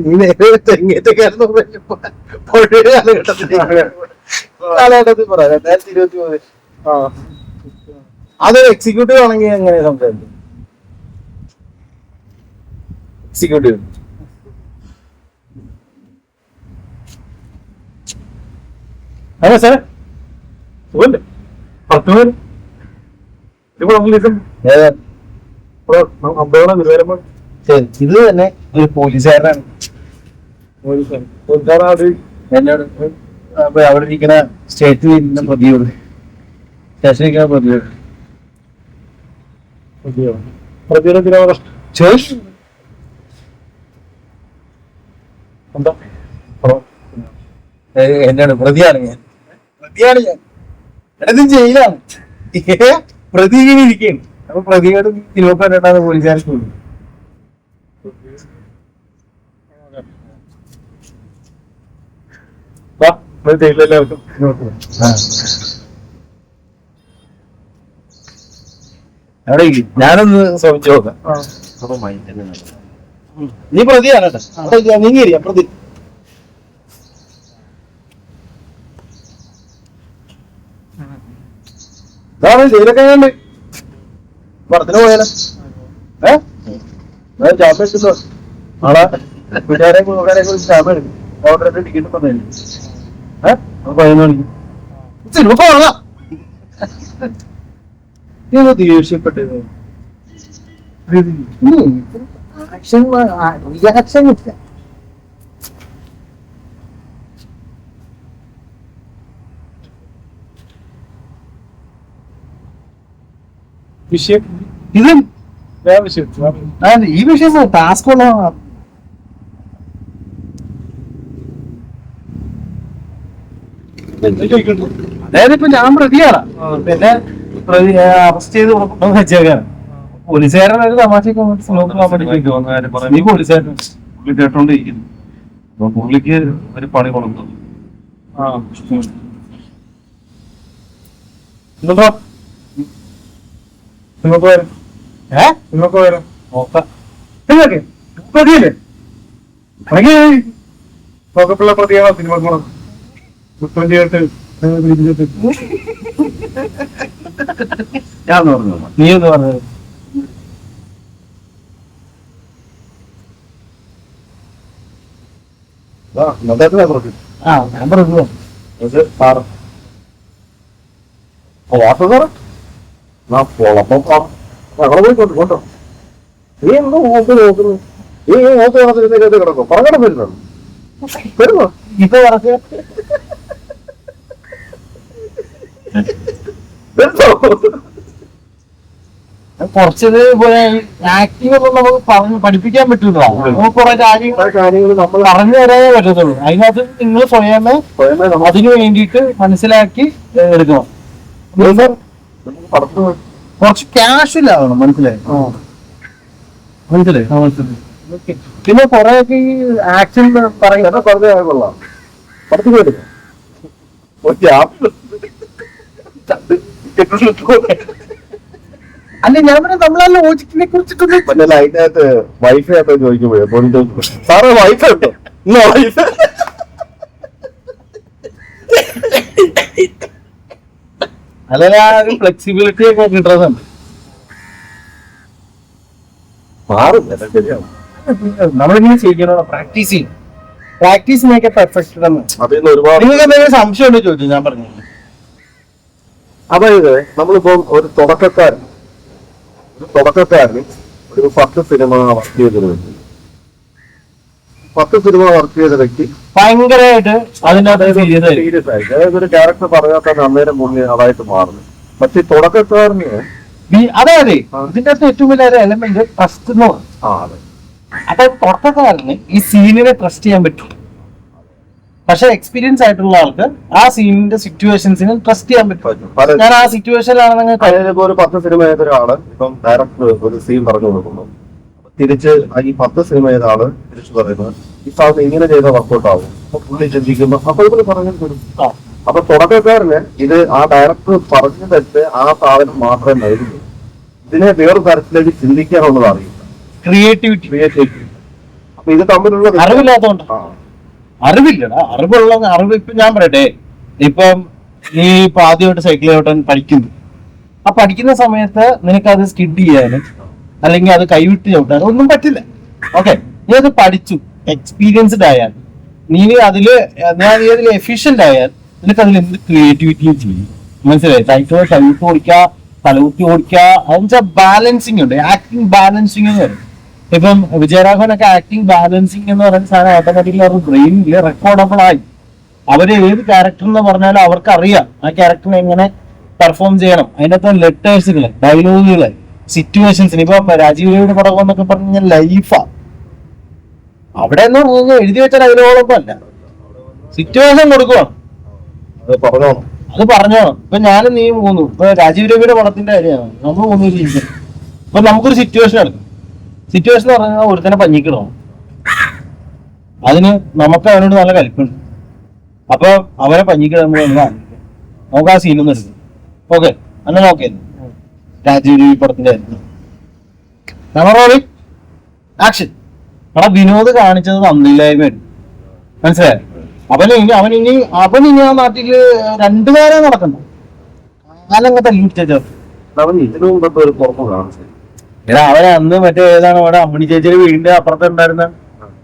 നീ നേരെ തെങ്ങേറ്റക്കാരെന്ന് കാലഘട്ടത്തിൽ പറയാം 2023. അതൊരു എക്സിക്യൂട്ടീവ് ആണെങ്കിൽ എങ്ങനെ സംസാരിക്കും? എക്സിക്യൂട്ടീവ് അതെ സാറേ സുഖല്ലേ? 10 പേര് ഇത് തന്നെ ഒരു പോലീസുകാരനാണ്. എന്നോട് അപ്പൊ അവിടെ ഇരിക്കുന്ന സ്റ്റേറ്റിൽ ഇരിക്കുന്ന പ്രതിയോട് സ്റ്റേഷനിൽ പ്രതിയോട് എന്നാണ് പ്രതിയാണ് ഞാൻ എടത് ജയിലാണ് പ്രതി ഇങ്ങനെ ഇരിക്കുകയാണ്. അപ്പൊ പ്രതിയോട് തിരുവപ്പാട്ടാണ് പോലീസുകാർക്ക് തോന്നുന്നു. എല്ലാവർക്കും അവിടെ ഇരിക്ക്. ഞാനൊന്ന് ശ്രമിച്ചു നോക്കാം. നീ പ്രതിയാണ് കേട്ടോ. നീങ്ങിരിയ പ്രതി. ഇതാണ് ജയിലൊക്കെ കണ്ട് പടത്തിന് പോയാലോ? ജാമ്യം എടുക്കുന്നോ നാളെ വീട്ടുകാരെ കുറിച്ച് ജാമ്യം എടുക്കും. ഓർഡർ ടിക്കറ്റ് പറഞ്ഞു 11 മണിക്ക് സിനിമ പോകാം. ദേഷ്യപ്പെട്ടത് റിയാക്ഷൻ ഇല്ല. വിഷയം ഇത് വേറെ വിഷയം. ഈ വിഷയം ടാസ്ക് ഉള്ള അതായത് ഇപ്പൊ ഞാൻ പ്രതിയാണ്, പിന്നെ പ്രതി അറസ്റ്റ് ചെയ്ത് കൊടുക്കണം വെച്ചേക്കാണ്. പോലീസുകാരൻ ഒരു തമാശക്ക് നീ പോലീസുകാരൻ പുള്ളി കേട്ടോണ്ടിരിക്കുന്നു. അപ്പൊ പുള്ളിക്ക് ഒരു പണി കൊടുക്കും. നിങ്ങൾക്ക് വരാം. നിങ്ങൾക്ക് വരാം. നോക്കാം. നിങ്ങൾക്ക് പ്രതിയല്ലേ? നോക്കപ്പുള്ള പ്രതിയാണോ സിനിമ പോണം? കുറ്റം ചെയ്തിട്ട് ഞാൻ പറഞ്ഞു. നീ എന്ന് പറഞ്ഞത് ഞാൻ പറഞ്ഞു. കൊണ്ടോ നീ എന്തോ നോക്കുന്നു? നീ കിടക്കും പറഞ്ഞോ വരുന്നോ ഇപ്പൊ പറഞ്ഞു. കുറച്ചത് ആക്ടിംഗ് ഒന്നും നമുക്ക് പറഞ്ഞ് പഠിപ്പിക്കാൻ പറ്റില്ല. നമുക്ക് കുറെ കാര്യങ്ങൾ നമ്മൾ പറഞ്ഞു തരാനേ പറ്റത്തുള്ളൂ. അതിനകത്ത് നിങ്ങൾ സ്വയമേ അതിനു വേണ്ടിയിട്ട് മനസ്സിലാക്കി എടുക്കണം. കുറച്ച് ക്യാഷ് ഇല്ലാവണം. മനസ്സിലായി? പിന്നെ കൊറേയൊക്കെ ഈ ആക്ഷൻ പറയുന്നത് കൊള്ളാം. പടത്തിൽ പോയിട്ട് അല്ല ഞാൻ നമ്മളെ ലോജിക്കിനെ കുറിച്ചിട്ടൊന്നും പിന്നെ അതിനകത്ത് വൈഫ് ആയിട്ടോ ചോദിക്കുമ്പോഴേ സാറേ വൈഫ് ഉണ്ടോ? വൈഫ് അല്ല ഒരു ഫ്ലെക്സിബിലിറ്റി ഒക്കെ കിട്ടുന്നുണ്ട്. മാറും ശരിയാണ്. നമ്മളിങ്ങനെ ചെയ്യണോ? പ്രാക്ടീസ് ചെയ്യും. Practice make perfect. അതിന്ന് ഒരുപാട് നിങ്ങൾക്ക് എന്തെങ്കിലും സംശയം ഉണ്ടോ ചോദിച്ചു. ഞാൻ പറഞ്ഞു. അതായത് നമ്മളിപ്പോ ഒരു തുടക്കക്കാരന് ഒരു 10 സിനിമ വർക്ക് ചെയ്തൊരു വ്യക്തി 10 സിനിമ വർക്ക് ചെയ്ത വ്യക്തി ഭയങ്കരമായിട്ട് അതിനകത്ത് സീരിയസ് ആയിട്ട് അതായത് ഒരു ക്യാരക്ടർ പറയാത്ത അന്നേരം മുന്നേ അതായിട്ട് മാറുന്നു. പക്ഷെ തുടക്കക്കാരന് അതായത് ഇതിന്റെ അകത്ത് ഏറ്റവും വലിയ എലമെന്റ് ട്രസ്റ്റ് എന്ന് പറയും. അതായത് തുടക്കക്കാരന് ഈ സീനിനെ ട്രസ്റ്റ് ചെയ്യാൻ പറ്റും. പക്ഷെ എക്സ്പീരിയൻസ് ആയിട്ടുള്ള ആൾക്ക് ആ സീനിന്റെ സിറ്റുവേഷൻസിനെ ട്രസ്റ്റ് ചെയ്യാൻ പറ്റും. ഞാൻ ആ സിറ്റുവേഷനിലാണ് ഒരു 10 സിനിമ ചെയ്ത ഒരാള് ഇപ്പം ഡയറക്ടർ ഒരു സീൻ പറഞ്ഞു കൊടുക്കുന്നു. തിരിച്ച് ഈ 10 സിനിമ ചെയ്ത ആള് തിരിച്ചു പറയുന്നത് ഈ സാധനം ഇങ്ങനെ ചെയ്ത വർക്കൗട്ട് ആവും. അപ്പൊ പുള്ളി ചിന്തിക്കുന്നു. അപ്പൊ ഇവിടെ പറഞ്ഞു തരും. അപ്പൊ തുടക്കക്കാരന് ഇത് ആ ഡയറക്ടർ പറഞ്ഞു തെറ്റ് ആ സാധനം മാത്രമേ നൽകുന്നു. ഇതിനെ വേറെ തരത്തിലേക്ക് ചിന്തിക്കാനുള്ളത് അറിയില്ല. ക്രിയേറ്റിവിറ്റി. അപ്പൊ ഇത് തമ്മിലുള്ള അറിവില്ലാത്തതുകൊണ്ട് അറിവില്ലടാ. അറിവ് ഇപ്പൊ ഞാൻ പറയട്ടെ. ഇപ്പം നീ ഇപ്പൊ ആദ്യമായിട്ട് സൈക്കിൾ ചവിട്ടാൻ പഠിക്കുന്നു. ആ പഠിക്കുന്ന സമയത്ത് നിനക്ക് അത് സ്കിഡ് ചെയ്യാനും അല്ലെങ്കിൽ അത് കൈവിട്ട് ചവിട്ടാനും ഒന്നും പറ്റില്ല. ഓക്കെ, നീ അത് പഠിച്ചു, എക്സ്പീരിയൻസ്ഡ് ആയാൽ നീ അതില് എഫിഷ്യന്റ് ആയാൽ നിനക്ക് അതിൽ എന്ത് ക്രിയേറ്റിവിറ്റിയും ചെയ്യും. മനസ്സിലായി? സൈക്കിൾ കൈവിട്ട് ഓടിക്കുക, തലകുത്തി ഓടിക്കുക. അതെന്നുവെച്ചാൽ ബാലൻസിങ് ഉണ്ട്. ആക്ടിങ് ബാലൻസിങ് എന്ന് പറയും. ഇപ്പം വിജയരാഘവനൊക്കെ ആക്ടിങ് ബാലൻസിങ് എന്ന് പറയുന്ന സാധനം ഓട്ടോമാറ്റിക്കലി അവർക്ക് ബ്രെയിനിൽ റെക്കോർഡബിൾ ആയി. അവര് ഏത് ക്യാരക്ടർ എന്ന് പറഞ്ഞാലും അവർക്ക് അറിയാം ആ ക്യാരക്ടറിനെ എങ്ങനെ പെർഫോം ചെയ്യണം. അതിനകത്ത് ലെറ്റേഴ്സുകള്, ഡയലോഗുകള്, സിറ്റുവേഷൻസിന്. ഇപ്പൊ രാജീവ് രവിയുടെ പടം എന്നൊക്കെ പറഞ്ഞു കഴിഞ്ഞാൽ ലൈഫാ. അവിടെ എന്ന് പറഞ്ഞു കഴിഞ്ഞാൽ എഴുതി വെച്ച ഡയലോഗൊന്നും അല്ല, സിറ്റുവേഷൻ കൊടുക്കുവാണ്. അത് പറഞ്ഞോണം. ഇപ്പൊ ഞാനും നീ മൂന്നു ഇപ്പൊ രാജീവ് രവിയുടെ പടത്തിന്റെ കാര്യമാണ്. നമ്മൾ മൂന്നു ജീവിക്കുന്നത്. ഇപ്പൊ നമുക്കൊരു സിറ്റുവേഷൻ എടുക്കും. സിറ്റുവേഷൻ എന്ന് പറഞ്ഞാൽ ഒരുത്തനെ പഞ്ഞിക്കണോ, അതിന് നമുക്ക് അവനോട് നല്ല കലിപ്പുണ്ട്. അപ്പൊ അവരെ പഞ്ഞിക്കിടുമ്പോ നമുക്ക് ആ സീനൊന്നും എടുക്കും. ഓക്കെ അങ്ങനെ നോക്കിയത് രാജീവ് പടത്തിന്റെ ആക്ഷൻ. അവിടെ വിനോദ് കാണിച്ചത് തന്നില്ലായ്മയാണ്, മനസ്സിലായോ? അവനിനി ആ നാട്ടില് 2 കാലം നടക്കണ്ട, കാലങ്ങ തല്ലി പിടിച്ചോ. അവൻ ഇതിനു മുമ്പത്തെ ഒരു പുറമെ കാണിച്ചു. എടാ അവരെ അന്ന് മറ്റേ ഏതാണ് അവിടെ അമ്മണി ചേച്ചിയുടെ വീടിന്റെ അപ്പുറത്ത് ഉണ്ടായിരുന്ന,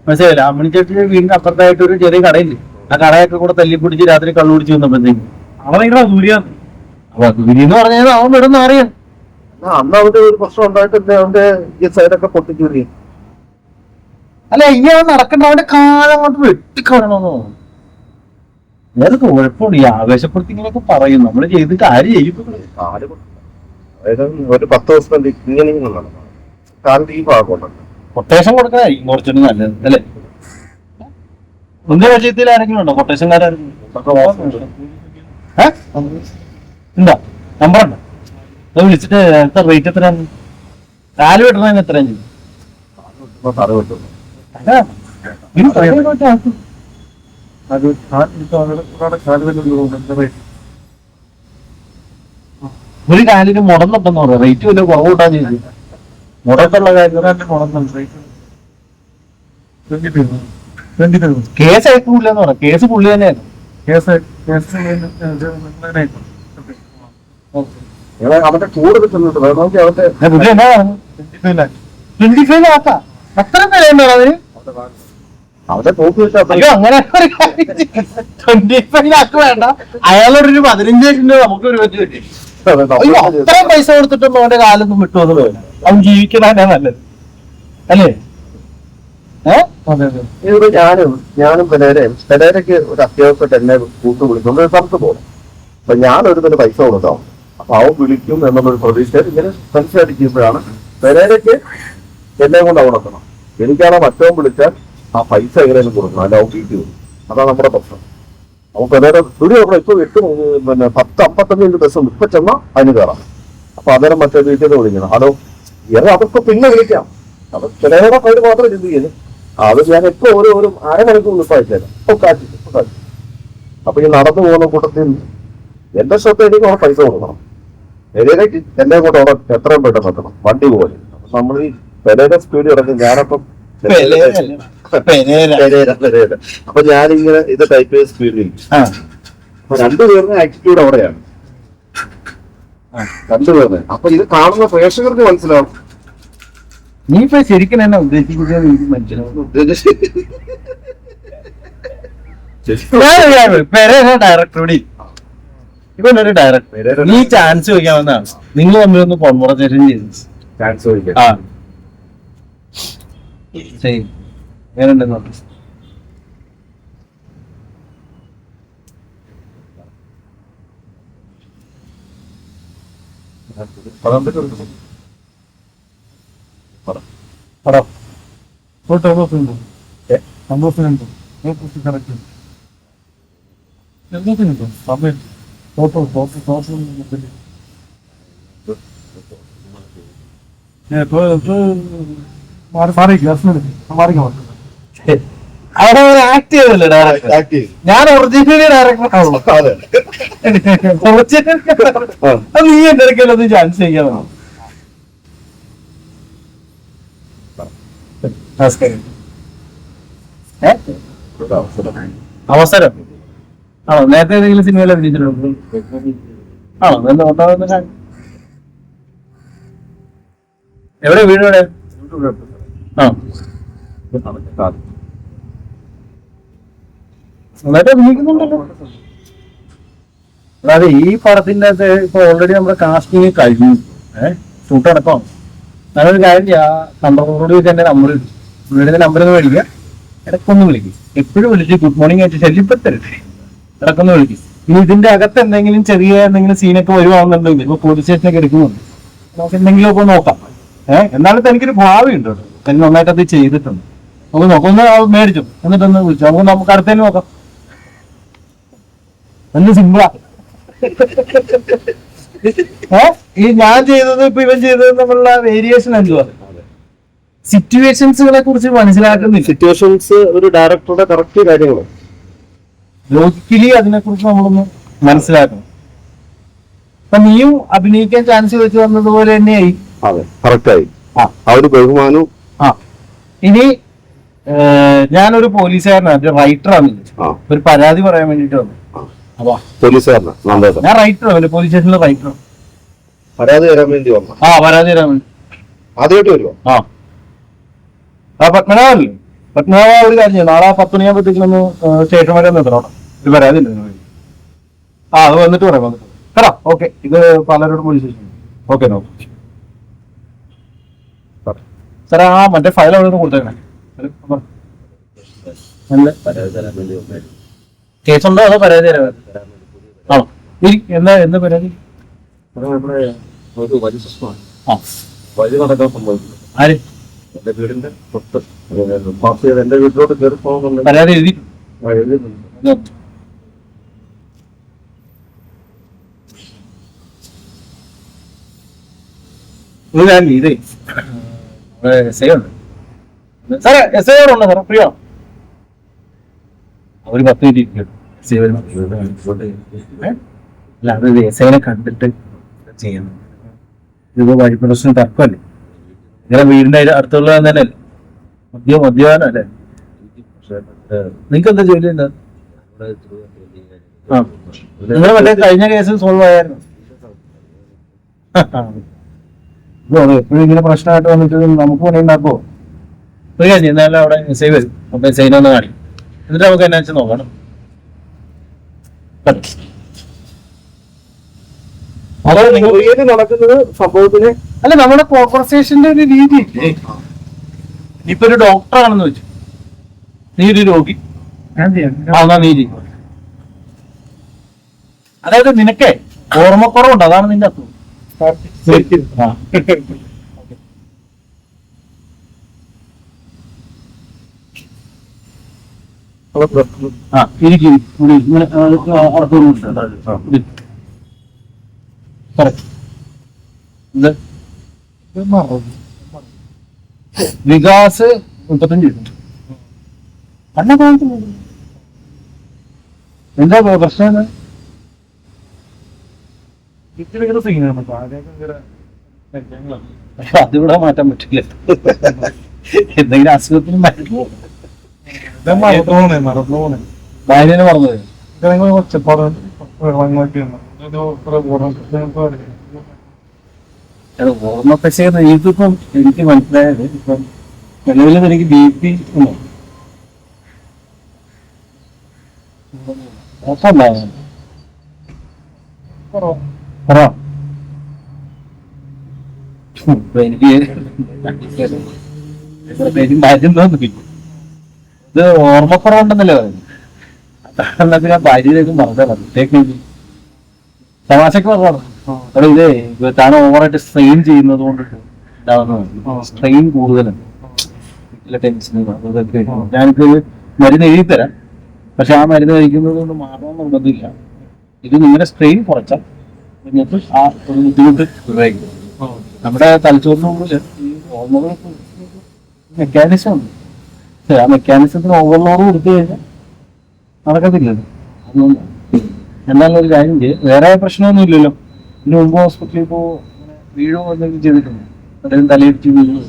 മനസ്സിലായില്ല? അമ്മണി ചേച്ചിയുടെ വീടിന്റെ അപ്പുറത്തായിട്ട് ഒരു ചെറിയ കടയില്ലേ, ആ കടയൊക്കെ കൂടെ തല്ലിപ്പിടിച്ച് രാത്രി കള്ളു പിടിച്ച് വന്നപ്പോഴത്തേക്കും അവിടെ ദൂരിയാണ്. അപ്പൊ ദൂരി എന്ന് പറഞ്ഞാൽ അവൻ വിടുന്ന അറിയാം. അന്ന് അവന്റെ ഒരു പ്രശ്നം ഉണ്ടായിട്ടില്ല, അവന്റെ ഈ സൈഡൊക്കെ പൊട്ടിച്ചൂരി. അല്ല ഇനി അവൻ നടക്കണ്ട, അവന്റെ കാലം കൊണ്ട് വെട്ടിക്കളയണമെന്ന് തോന്നുന്നു. വേറെ കുഴപ്പമുണ്ട് ഈ ആവേശപ്പെടുത്തി ഇങ്ങനെയൊക്കെ പറയും, നമ്മള് ചെയ്തിട്ട് ആര് ചെയ്യും? അതായത് ഒരു 10 ദിവസം ഇങ്ങനെ കാലിന്റെ ഈ ഭാഗമുണ്ട്. കൊട്ടേഷൻ കൊടുക്കണായിരിക്കും കുറച്ചുകൂടി നല്ലത് അല്ലേ? മുന്നേ വിഷയത്തിൽ ആരെങ്കിലും ഉണ്ടോ കൊട്ടേഷൻകാരും? എന്താ നമ്പർ ഉണ്ടോ? അത് വിളിച്ചിട്ട് എത്ര റേറ്റ് എത്രയാണ്? കാല് വെട്ടണതിന് എത്രയാണ് ചെയ്യും? ഒരു കാലിന് മുടന്നുണ്ടെന്ന് പറയാം, റേറ്റ് വല്ല കുറവുണ്ടാ ചെയ്തു. മുടക്കുള്ള കാര്യം കേസ് അയക്കൂലെന്ന് പറയാം, കേസ് പുള്ളി തന്നെയാണ്. അവന്റെ കൂടെ കിട്ടുന്നുണ്ട്, വേണമെങ്കിൽ അവന്റെ പുള്ളി എന്നാ പറഞ്ഞു 25 ആക്കാം. അത്ര വിലയുണ്ടോ അതിന്? അവന്റെ തോക്ക് വെച്ചാൽ അയ്യോ അങ്ങനെ 25 ആക്ക് വേണ്ട, അയാളൊരു 15 ലക്ഷം രൂപ നമുക്ക് ഒരു പറ്റി കിട്ടി. അയ്യോ അത്രയും പൈസ കൊടുത്തിട്ടൊന്നും അവന്റെ കാലൊന്നും വിട്ടുവന്നു പോയില്ല. അവൻ ജീവിക്കണേ നല്ലത് അല്ലേ? ഇവിടെ ഞാനും പെരേരയ്ക്ക് ഒരു അത്യാവശ്യമായിട്ട് എന്നെ കൂട്ടു വിളിക്കും, ഒരു സ്ഥലത്ത് പോകും. അപ്പൊ ഞാനൊരു തന്നെ പൈസ കൊടുക്കാം, അപ്പൊ അവൻ വിളിക്കും എന്നുള്ളൊരു പ്രതീക്ഷ ഇങ്ങനെ സംസാരിക്കുമ്പോഴാണ് പെരേരയ്ക്ക് എന്നെ കൊണ്ട് അവിടെ എത്തണം. എനിക്കാണോ മറ്റവൻ വിളിച്ചാൽ ആ പൈസ എങ്ങനെയും കൊടുക്കണം, അല്ല അവൻ വീട്ടിൽ വരും. അതാണ് നമ്മുടെ പ്രശ്നം. അപ്പൊ പെരേര തുണി അവിടെ ഇപ്പൊ 10:55 ബസ് ഇപ്പൊ ചെന്നാൽ അതിന് കയറാം. അപ്പൊ അന്നേരം മറ്റേ വീട്ടിൽ നിന്ന് വിളിക്കണം, ഹലോ അതൊക്കെ പിന്നെ വിളിക്കാം. അപ്പൊ പെരേരയുടെ പേര് മാത്രം ചിന്തിക്കുന്നു. അത് ഞാൻ ഇപ്പൊ ഒരു അരമണിക്കൂർ ഇപ്പൊ അയച്ചേരാം, ഇപ്പൊ കാറ്റ്. അപ്പൊ ഈ നടന്നു പോകുന്ന കൂട്ടത്തിൽ എന്റെ ശ്രദ്ധ എനിക്ക് അവിടെ പൈസ കൊടുക്കണം. പെരേരയ്ക്ക് എന്നെ കൊണ്ട് അവിടെ എത്രയും പെട്ടെന്ന് എത്തണം, വണ്ടി പോലെ. അപ്പൊ നമ്മൾ ഈ പെരേര സ്പീഡ് കിടക്കും. ഞാനപ്പം അപ്പൊ ഞാനിങ്ങനെ ഇത് ടൈപ്പ് ചെയ്ത് സ്പീഡ് ചെയ്യും. അപ്പൊ രണ്ടുപേരുടെ ആറ്റിറ്റ്യൂഡ് അവിടെയാണ്, രണ്ടുപേരുടെ. അപ്പൊ ഇത് കാണുന്ന പ്രേക്ഷകർക്ക് മനസ്സിലാവും നീ ഇപ്പൊ ശരിക്കും എന്നെ ഉദ്ദേശിക്കുന്നത് മനസ്സിലാവും. ഡയറക്ടറോട് ഇവനൊരു ഡയറക്ടർ നീ ചാൻസ് ചോദിക്കാമെന്നാണ്, നിങ്ങൾ തമ്മിലൊന്ന് കോൺവെർസേഷൻ ചെയ്തു ചാൻസ് ചോദിക്കാം. ശരി എങ്ങനെയുണ്ടെന്ന് അവിടെ ആക്ട് ചെയ്തല്ലേ ഡയറക്ടർ? ഞാൻ ഒറിജിനലി ഡയറക്ടർ നീ എന്റെ ഇടയ്ക്കല്ലോ ചാൻസ് ചെയ്യാമോ? അവസരം ആണോ? നേരത്തെ ഏതെങ്കിലും സിനിമയിൽ അഭിനയിച്ചിട്ടുണ്ടോ? ആണോ? എവിടെ വീട്? എവിടെ? ആ നന്നായിട്ട് അഭിനയിക്കുന്നുണ്ടല്ലോ. അതായത് ഈ പടത്തിന്റെ അകത്ത് ഇപ്പൊ ഓൾറെഡി നമ്മുടെ കാസ്റ്റിംഗ് കഴിഞ്ഞു, ഷൂട്ട് അടക്കമാണ്. നല്ലൊരു കാര്യം കണ്ടോട് വെച്ച് എന്റെ നമ്പർ കിട്ടും, വീടിന്റെ നമ്പർ ഒന്ന് മേടിക്കുക, ഇടയ്ക്കൊന്ന് വിളിക്കും. എപ്പോഴും വിളിച്ച് ഗുഡ് മോർണിംഗ് ആയിട്ട് ശല്യപ്പെടുത്തരുത്, ഇടയ്ക്കൊന്ന് വിളിക്കും. ഇനി ഇതിന്റെ അകത്ത് എന്തെങ്കിലും സീനൊക്കെ വരുവാണെന്നുണ്ടെങ്കിൽ ഇപ്പൊ പോലീസ് സ്റ്റേഷനൊക്കെ എടുക്കുന്നുണ്ട്, നമുക്ക് എന്തെങ്കിലുമൊക്കെ നോക്കാം. എന്നാലും തനിക്കൊരു ഭാവി ഉണ്ട് കേട്ടോ, തന്നെ നന്നായിട്ട് അത് ചെയ്തിട്ടുണ്ട്. നമുക്ക് നോക്കാം, ഒന്ന് മേടിച്ചു എന്നിട്ടൊന്ന് വിളിച്ചു, നമുക്ക് അടുത്തേന് നോക്കാം. നല്ല സിമ്പിളാ. ഈ ഞാൻ ചെയ്തത് ഇപ്പൊ ഇവൻ ചെയ്തത് തമ്മിലുള്ള വേരിയേഷൻ എന്തുവാ? സിറ്റുവേഷൻസുകളെ കുറിച്ച് മനസ്സിലാക്കുന്നില്ല. സിറ്റുവേഷൻസ് ഒരു ഡയറക്ടറുടെ കറക്റ്റ് കാര്യങ്ങൾ ലോജിക്കലി അതിനെക്കുറിച്ച് നമ്മളൊന്ന് മനസ്സിലാക്കണം. അപ്പൊ നീയും അഭിനയിക്കാൻ ചാൻസ് വെച്ച് വന്നതുപോലെ തന്നെയായി. അതെ, കറക്റ്റായി. ആ ഒരു ബഹുമാനവും. ആ ഇനി ഞാനൊരു പോലീസുകാരനാണ്, ഒരു റൈറ്ററാണ്. ഒരു പരാതി പറയാൻ വേണ്ടിട്ട് വന്നു. അപ്പൊ പോലീസുകാരനാ? ഞാൻ റൈറ്ററാണ്, പോലീസ് സ്റ്റേഷനിലെ റൈറ്ററാണ്. പരാതി തരാൻ വേണ്ടി വന്നു. പരാതി തരാൻ വേണ്ടി ആദ്യമായിട്ട് വരുമോ? പത്മനാഭല്ലേ? പത്മനാഭ ഒരു കാര്യം ചെയ്യും, നാളെ 10 മണിയാകുമ്പോഴത്തേക്കൊന്ന് സ്റ്റേഷൻ വരെ നിർത്തണം. ഒരു പരാതി ഉണ്ട്. അത് വന്നിട്ട് പറയാം, വന്നിട്ട് കേട്ടോ. ഓക്കെ, ഇത് പാലരോട് പോലീസ് സ്റ്റേഷൻ. ഓക്കെ, നോ സാറേ. മറ്റേ ഫയൽ അവിടെ നിന്ന് കൊടുത്തേക്കണേ. കേസുണ്ടോ അതോ പരാതി തരാൻ? ആണോ? എന്താ പരാതി? വലിയ പ്രശ്നമാണ്. ആര്? എന്റെ വീട്ടിലോട്ട് കയറി പോകുന്നുണ്ട്. പരാതി എഴുതി? ഇതേ എസ് ഐ ഉണ്ട് സാറേ. എസ് ഐ ഉണ്ട് സാറേ, ഫ്രീ ആണോ? ഒരു 10 മിനിറ്റ് ഇരിക്കും. അല്ല, അത് എസ് ഐനെ കണ്ടിട്ട് ചെയ്യണം. ഇത് വഴി പ്രശ്നം തർക്കമല്ലേ? ഇങ്ങനെ വീടിന്റെ അടുത്തുള്ള തന്നെയല്ലേ? മദ്യപാനം അല്ലേ? നിങ്ങൾക്ക് എന്താ ജോലി എന്താ? നിങ്ങൾ മറ്റേ കഴിഞ്ഞ കേസ് സോൾവ് ആയിരുന്നു. എപ്പോഴും ഇങ്ങനെ പ്രശ്നമായിട്ട് വന്നിട്ട് നമുക്ക് പണി ഉണ്ടാക്കുമോ? ഒരു കാര്യം എന്നാലും അവിടെ എസ് ഐ വരും. അപ്പൊ എസ് ഐനെ ഒന്ന് കാണിക്കും, എന്നിട്ട് നമുക്ക് എന്നാ വെച്ചാൽ നോക്കണം. അതോ നിങ്ങൾ നടക്കുന്നത് സംഭവത്തിന് അല്ല, നമ്മുടെ കോർപ്പറേഷന്റെ ഒരു രീതി. ഇപ്പൊ ഒരു ഡോക്ടറാണെന്ന് വെച്ചു, നീ ഒരു രോഗി, എന്നാ നീ ചെയ്യും. അതായത് നിനക്കേ ഓർമ്മക്കുറവുണ്ട്, അതാണ് നിന്റെ അസുഖം. വികാസ് 35. എന്താ പ്രശ്നം? അതിവിടെ മാറ്റാൻ പറ്റില്ല. എന്തെങ്കിലും അസുഖത്തിന് മരുന്ന് ഭാര്യനെ മറന്നത്. ഓർമ്മപ്പശ ഇതിപ്പം എനിക്ക് മനസ്സിലായത്, ഇപ്പം നിലവിൽ എനിക്ക് BP ഉണ്ടോ? എനിക്ക് ഇത് ഓർമ്മക്കുറവുണ്ടെന്നല്ലേ പറയുന്നത്. അതാണ് പിന്നെ ഭാര്യയിലേക്ക് മറന്നേക്ക് തമാശക്ക് പറഞ്ഞതാണ്. അവിടെ ഇതേ താൻ ഓവറായിട്ട് സ്ട്രെയിൻ ചെയ്യുന്നത് കൊണ്ടിട്ട് ഉണ്ടാവുന്നതാണ്. സ്ട്രെയിൻ കൂടുതലാണ്, ടെൻഷൻ. ഞാനിപ്പോ മരുന്ന് എഴുതി തരാം, പക്ഷെ ആ മരുന്ന് കഴിക്കുന്നത് കൊണ്ട് മാറാൻ നിർബന്ധമില്ല. ഇത് നിങ്ങളുടെ സ്ട്രെയിൻ കുറച്ചാൽ നിങ്ങൾക്ക് ആ ഒരു ബുദ്ധിമുട്ട് ഒഴിവായിരിക്കും. നമ്മുടെ തലച്ചോറിനുള്ളിൽ ഈ ഓർമ്മകൾ മെക്കാനിസം ഉണ്ട്. ആ മെക്കാനിസത്തിന് ഓവർലോഡ് കൊടുത്തു കഴിഞ്ഞാൽ നടക്കത്തില്ലല്ലോ. അതുകൊണ്ടാണ്. എന്തായാലും ഒരു കാര്യം ചെയ്യും, വേറെ പ്രശ്നമൊന്നും ഇല്ലല്ലോ. ഇതിന് മുമ്പ് ഹോസ്പിറ്റലിൽ ഇപ്പോൾ വീഴോ എന്തെങ്കിലും ചെയ്തിട്ടുണ്ട്? എന്തെങ്കിലും തലയിടിച്ച് വീഴുന്നു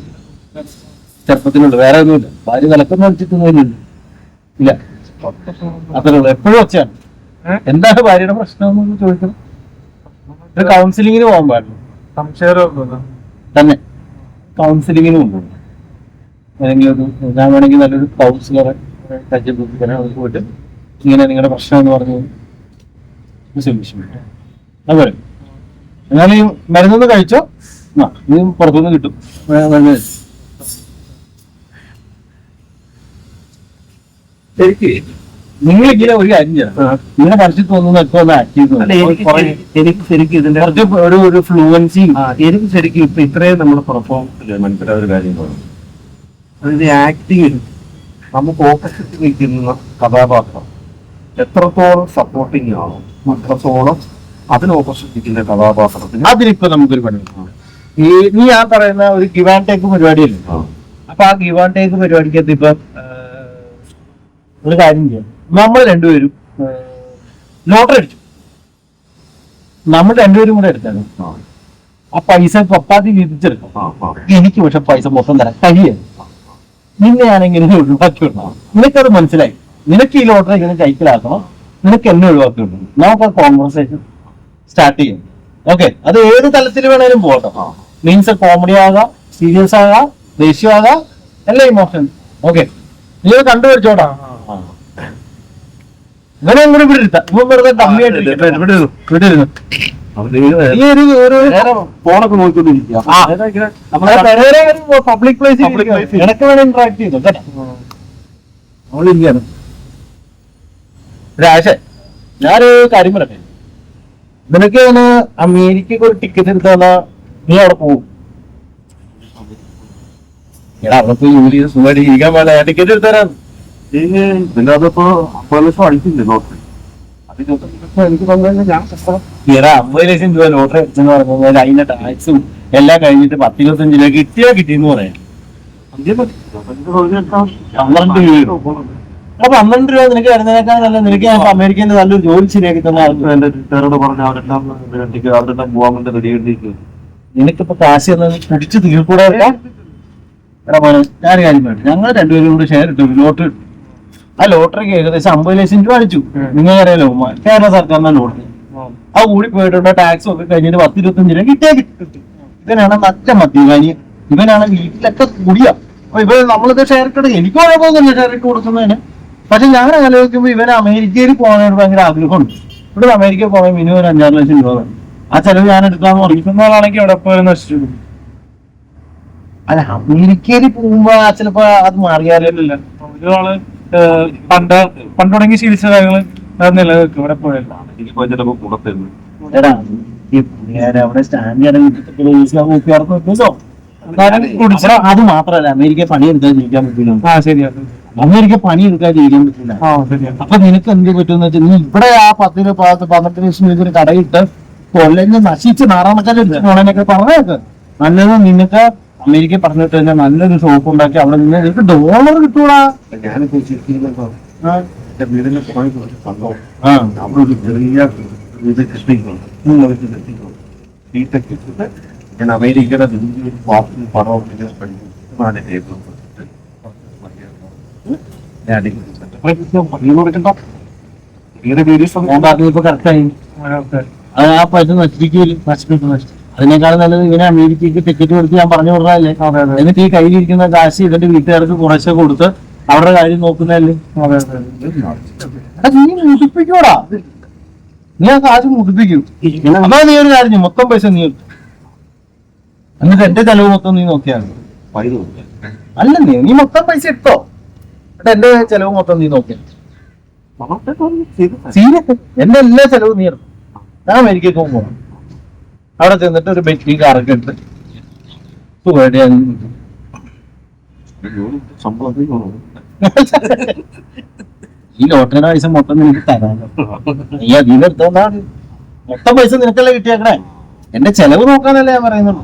ചെറുപ്പത്തിലുണ്ട്, വേറെ ഒന്നുമില്ല. ഭാര്യ തലക്കൊന്നും അടിച്ചിട്ടൊന്നുമില്ല. ഇല്ല, അത്രേ ഉള്ളൂ. എപ്പോഴും ഒച്ചയാണ്. എന്താണ് ഭാര്യയുടെ പ്രശ്നം എന്ന് ചോദിക്കണം. ഒരു കൗൺസിലിങ്ങിന് പോകാൻ പാടില്ല തന്നെ. കൗൺസിലിങ്ങിന് കൊണ്ടുപോകും. ഏതെങ്കിലും ഒരു ഞാൻ വേണമെങ്കിൽ നല്ലൊരു കൗൺസിലറെ പരിചയപ്പെടുത്തിക്കാൻ അവർക്ക് പോയിട്ട് ഇങ്ങനെ നിങ്ങളുടെ പ്രശ്നം എന്ന് പറഞ്ഞു സൊല്യൂഷൻ കിട്ടും. അതുപോലെ എന്നാൽ ഈ മരുന്നൊന്ന് കഴിച്ചോ, ഇത് പുറത്തുനിന്ന് കിട്ടും. ശരിക്ക് നിങ്ങളിങ്ങനെ ഒരു കാര്യം ചെയ്യണം, ഇങ്ങനെ പഠിച്ചു തോന്നുന്ന ഒക്കെ ഒന്ന് ആക്ട് ചെയ്തു. എനിക്ക് ശരിക്കും ഇതിന്റെ ഒരു ഫ്ലുവൻസി എനിക്ക് ശരിക്കും ഇപ്പൊ ഇത്രയും നമ്മൾ പെർഫോം മനസ്സിലായ ഒരു കാര്യം തോന്നുന്നു. അതായത് ആക്ടിങ് നമുക്ക് ഓപ്പോസിറ്റ് നിൽക്കുന്ന കഥാപാത്രം എത്രത്തോളം സപ്പോർട്ടിങ് ആണോ അത്രത്തോളം അതിന് ഓപ്പോസിറ്റ് നിൽക്കുന്ന കഥാപാത്രത്തിന് അതിനിപ്പോ നമുക്കൊരു പണി. ഈ നീ ആ പറയുന്ന ഒരു ഗിവ് ആൻഡ് ടേക്ക് പരിപാടിയല്ലേ? അപ്പൊ ആ ഗിവ് ആൻഡ് ടേക്ക് പരിപാടിക്കകത്ത് ഇപ്പൊ ഒരു കാര്യം ചെയ്യാം, നമ്മൾ രണ്ടുപേരും ലോട്ടറി അടിച്ചു. നമ്മൾ രണ്ടുപേരും കൂടെ എടുത്തത്. ആ പൈസ പപ്പാതി വീതിച്ചെടുക്കും. എനിക്ക് പക്ഷെ പൈസ മൊത്തം തരാൻ കഴിയല്ല. നിന്നെ ഞാനെങ്ങനെ ഒഴിവാക്കി വിടണം? നിനക്കത് മനസ്സിലായി. നിനക്ക് ഈ ലോട്ടറി ഇങ്ങനെ കൈക്കലാക്കണം, നിനക്ക് എന്നെ ഒഴിവാക്കി വിടണം. നമുക്ക് ആ കോൺവെർസേഷൻ സ്റ്റാർട്ട് ചെയ്യാം. ഓക്കെ, അത് ഏത് തലത്തിൽ വേണേലും പോകട്ടോ. മീൻസ് കോമഡി ആകാം, സീരിയസ് ആകാം, ദേഷ്യമാകാം, എല്ലാ ഇമോഷൻ. ഓക്കെ, നീ കണ്ടുപിടിച്ചോടാ. ഇവനെ എങ്ങനെ വിടരുത്ത? ഇവൻ വെറുതെ ഡമ്മിയായിട്ട് ഫോണൊക്കെ നോക്കിക്കൊണ്ടിരിക്കുക. പബ്ലിക് പ്ലേസിൽ ഇടയ്ക്ക് വേണം ഇന്ററാക്ട് ചെയ്തു. നമ്മളിരിക്കാണ്. രാശേ, ഞാനൊരു കാര്യം പറയട്ടെ. നിനക്ക് ഞാൻ അമേരിക്കക്ക് ഒരു ടിക്കറ്റ് എടുത്ത് തന്നാ നീ അവിടെ പോകും? എടാ, അവിടെ പോയി ജോലി ചെയ്ത് സുഖമായിട്ട് ഇരിക്കാൻ പാടില്ല. ടിക്കറ്റ് എടുത്ത് തരാം. പിന്നെ അതിപ്പോ 50 ലക്ഷം അടിക്കില്ലേ ലോട്ടറി? എനിക്ക് തന്നെ ഞാൻ എടാ, 50 ലക്ഷം രൂപ ലോട്ടറി അടിച്ചെന്ന് പറഞ്ഞാൽ അതിന്റെ ടാക്സും എല്ലാം കഴിഞ്ഞിട്ട് 10-25 രൂപ കിട്ടിയാ കിട്ടിയെന്ന് പറയാം. 12 രൂപ. അപ്പൊ 12 രൂപ നിനക്ക് തരുന്നതിനേക്കാൾ നല്ല നിനക്ക് ഞാൻ അമേരിക്കയിൽ നല്ലൊരു ജോലി ശരിയാക്കി തന്നെ എന്റെ ടീച്ചറോട് പറഞ്ഞ അവരെല്ലാം പോകാൻ വേണ്ടി റെഡി ആയിട്ടിരിക്കും. നിനക്കിപ്പോ കാശ് കുടിച്ച് തീർക്കൂടെ? എടാ മോനെ, ഞാൻ കാര്യം പറയട്ടെ. ഞങ്ങൾ രണ്ടുപേരും കൂടി ഷെയർ ഇട്ടു ലോട്ടറി. ആ ലോട്ടറിക്ക് ഏകദേശം 50 ലക്ഷം രൂപ അടിച്ചു. നിങ്ങൾക്കറിയാലോ, കേരള സർക്കാരിന്റെ ലോട്ടറി. ആ കൂടി പോയിട്ടുണ്ട്. ടാക്സ് ഒക്കെ കഴിഞ്ഞിട്ട് 10-25 രൂപ കിട്ടിയാ കിട്ടും. ഇവനാണ് നല്ല മദ്യപാനി. ഇവനാണ് വീട്ടിലൊക്കെ കൂടിയ. അപ്പൊ ഇവ നമ്മളിത് ഷെയർ ഇട്ടിട്ട് എനിക്ക് കുഴപ്പമൊന്നുമില്ല ഷെയർ ഇട്ട് കൊടുക്കുന്നതിന്. പക്ഷെ ഞാൻ ആലോചിക്കുമ്പോ ഇവന് അമേരിക്കയിൽ പോകാനായിട്ട് ഭയങ്കര ആഗ്രഹമുണ്ട്. ഇവിടെ അമേരിക്കയിൽ പോകാൻ മിനിമം ഒരു 5-6 ലക്ഷം രൂപ വേണം. ആ ചെലവ് ഞാൻ എടുക്കാന്ന് പറഞ്ഞിരിക്കുന്നതാണെങ്കിൽ അവിടെ പോയി നശിച്ചു. അല്ല, അമേരിക്കയിൽ പോകുമ്പോ ചിലപ്പോ അത് മാറിയാലല്ല. ഒരാള് പണ്ട് തുടങ്ങി ശീലിച്ച കാര്യങ്ങൾ നിലനിൽക്കും ഇവിടെ പോയല്ല. ചിലപ്പോ കൂടെ തരുന്നു. എടാ, ഈ അവിടെ സ്റ്റാൻഡ് അത് മാത്രല്ല, അമേരിക്ക പണിയെടുക്കാൻ ജീവിക്കാൻ പറ്റില്ല. ശരിയാ. അമേരിക്ക പണിയെടുക്കാൻ ജീവിക്കാൻ പറ്റില്ല. അപ്പൊ നിനക്ക് എന്ത് പറ്റുമെന്ന് വെച്ചാൽ നീ ഇവിടെ ആ 10-12 ലക്ഷം രൂപ കടയിട്ട് കൊല്ലഞ്ഞ് നശിച്ച് നാറാമക്കാരെ പോണേനൊക്കെ പറഞ്ഞേക്ക്. നല്ലത് നിനക്ക് അമേരിക്ക പറഞ്ഞിട്ട് കഴിഞ്ഞാൽ നല്ലൊരു ഷോപ്പ് ഉണ്ടാക്കി അവിടെ നിന്ന് നിനക്ക് ഡോളർ കിട്ടൂടാ. ഞാനിപ്പോ എന്റെ വീടിന്റെ പുറകെ കുറച്ച് സംഭവം ആ, അവിടെ ഒരു ചെറിയ ഇത് കൃഷ്ണിക്കുണ്ട്. ഞാൻ അമേരിക്കയുടെ വലിയൊരു വാർത്തയും പണവും പഠിക്കും. ഞാൻ പറഞ്ഞപ്പോ കറക്റ്റായി. അത് ആ പൈസ നശിപ്പിക്കും. അതിനേക്കാളും നല്ലത് ഇവനെ അമേരിക്കക്ക് ടിക്കറ്റ് കൊടുത്ത് ഞാൻ പറഞ്ഞു വിടാല്ലേ. എന്നിട്ട് ഈ കയ്യിലിരിക്കുന്ന കാശ് ഇവന്റെ വീട്ടുകാർക്ക് കുറേശ്ശെ കൊടുത്ത് അവരുടെ കാര്യം നോക്കുന്നതല്ലേ. നീ മുടിപ്പിക്കൂടാ. നീ ആ കാശ് മുടിപ്പിക്കും. അതാ നീ ഒരു കാര്യം, മൊത്തം പൈസ നീ എടുത്തു. എന്നിട്ട് എന്റെ ചെലവ് മൊത്തം നീ നോക്കിയാൽ അല്ല, നീ മൊത്തം പൈസ എടുത്തോ. എന്നിട്ട് എന്റെ ചെലവ് മൊത്തം നീ നോക്കിയാൽ സീരിയസ്. എന്റെ എല്ലാ ചെലവും നീ എടുത്തു. ഞാൻ അമേരിക്കക്ക് പോകണം. അവിടെ ചെന്നിട്ട് ഒരു ബെറ്റി കാറൊക്കെ എടുത്ത് സുഖമായിട്ട് ഞാൻ ഈ ലോട്ടറിയുടെ പൈസ മൊത്തം നിനക്ക് തരാനോ. നീ അതിൽ എടുത്തോണ്ടാണ് മൊത്തം പൈസ നിനക്കല്ലേ കിട്ടിയേക്കണേ. എന്റെ ചെലവ് നോക്കാനല്ലേ ഞാൻ പറയുന്നുള്ളൂ.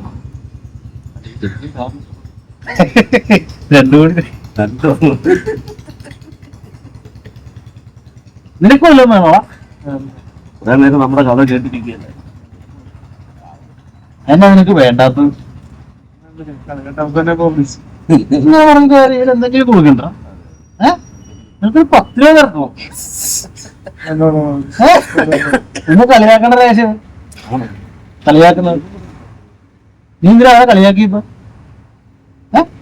നിനക്ക് വല്ലതും വേണോടാ? നമ്മുടെ കഥ കേട്ടിരിക്കുകയല്ലേ. എന്നാ നിനക്ക് വേണ്ടാത്തത്? ഞാൻ പറഞ്ഞ കാര്യം എന്തെങ്കിലും കൊടുക്കണ്ട. നിനക്കൊരു 10 രൂപ തരട്ടോ. എന്നെ കളിയാക്കണ്ട റേഷൻ. കളിയാക്കുന്നത് നീ എന്തിനാ കളിയാക്കിയപ്പോ?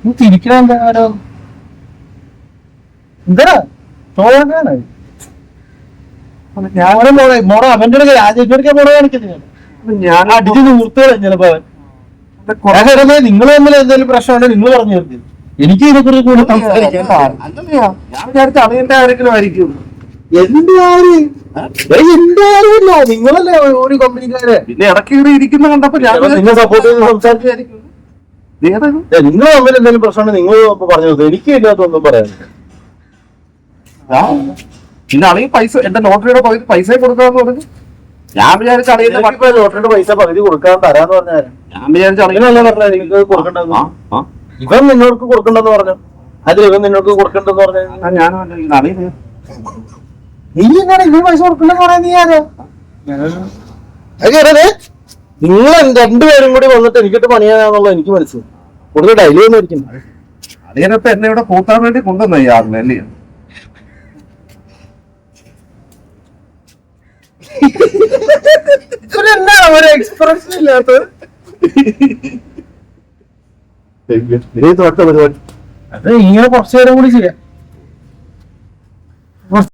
നീ തിരിക്കണ എന്താ? എന്താ ചോദിക്കാണ് ഞാൻ മോളെ അവന്റെ രാജേശ്വരിക്ക് മോളെ കാണിക്കുന്നത്. ഞാൻ അടിച്ച് നിർത്തുകളെ ചിലപ്പോ നിങ്ങൾ തമ്മിൽ എന്തെങ്കിലും പ്രശ്നമുണ്ടെങ്കിൽ നിങ്ങൾ പറഞ്ഞു തീർക്കും. എനിക്ക് ഇതിനെക്കുറിച്ച് കൂടി സംസാരിക്കാൻ ഞാൻ വിചാരിച്ച അറിയേണ്ട ആരെങ്കിലും ആയിരിക്കും. എന്റെ ആരും ഇല്ല. നിങ്ങളല്ലേ ഒരു കമ്പനിക്കാരെ. പിന്നെ ഇടയ്ക്ക് ഇവിടെ ഇരിക്കുന്ന കണ്ടപ്പോ നിങ്ങൾ സപ്പോർട്ട് ചെയ്ത് സംസാരിച്ചായിരിക്കും. നിങ്ങൾ തമ്മിൽ എന്തെങ്കിലും പ്രശ്നമുണ്ടെങ്കിൽ നിങ്ങൾ പറഞ്ഞു തീർക്കും. എനിക്ക് ഇതിനകത്തൊന്നും പറയാനില്ല. പിന്നെ അല്ലെങ്കിൽ പൈസ എന്റെ ലോട്ടറിയുടെ പൈസ കൊടുക്കാന്ന് പറഞ്ഞു. ഞാൻ വിചാരിച്ച അറിയുന്ന ലോട്ടറിയുടെ പൈസ പകുതി കൊടുക്കാൻ തരാന്ന് പറഞ്ഞാൽ ഞാൻ വിചാരിച്ച അറിയുന്നല്ലേ പറഞ്ഞ നിങ്ങൾക്ക് കൊടുക്കണ്ടെന്ന്. ഇവൻ നിന്നോർക്ക് കൊടുക്കണ്ടെന്ന് പറഞ്ഞു. അതിൽ ഇവൻ നിന്നോർക്ക് കൊടുക്കണ്ടെന്ന് പറഞ്ഞു. ഞാൻ അറിയില്ല. നീ എന്നാണ് ഇങ്ങനെ പൈസ കൊടുക്കണ്ടെന്ന് പറയാൻ നീ ആരോ അതെ നിങ്ങൾ രണ്ടുപേരും കൂടി വന്നിട്ട് എനിക്കിട്ട് പണിയാന്നുള്ളത് എനിക്ക് മനസ്സിലായി. കൂടുതൽ ഡൈലി ഒന്നും ഇരിക്കുന്നു. അതിനപ്പോ എന്നെ ഇവിടെ കൂട്ടാൻ വേണ്ടി കൊണ്ടുവന്ന ഈ ആറിനെ അല്ലേ? എന്താണ് ഒരു എക്സ്പ്രഷൻ ഇല്ലാത്തത്? തോട്ട പരിപാടി അത് ഇങ്ങനെ കുറച്ചു നേരം കൂടി ചെയ്യാം.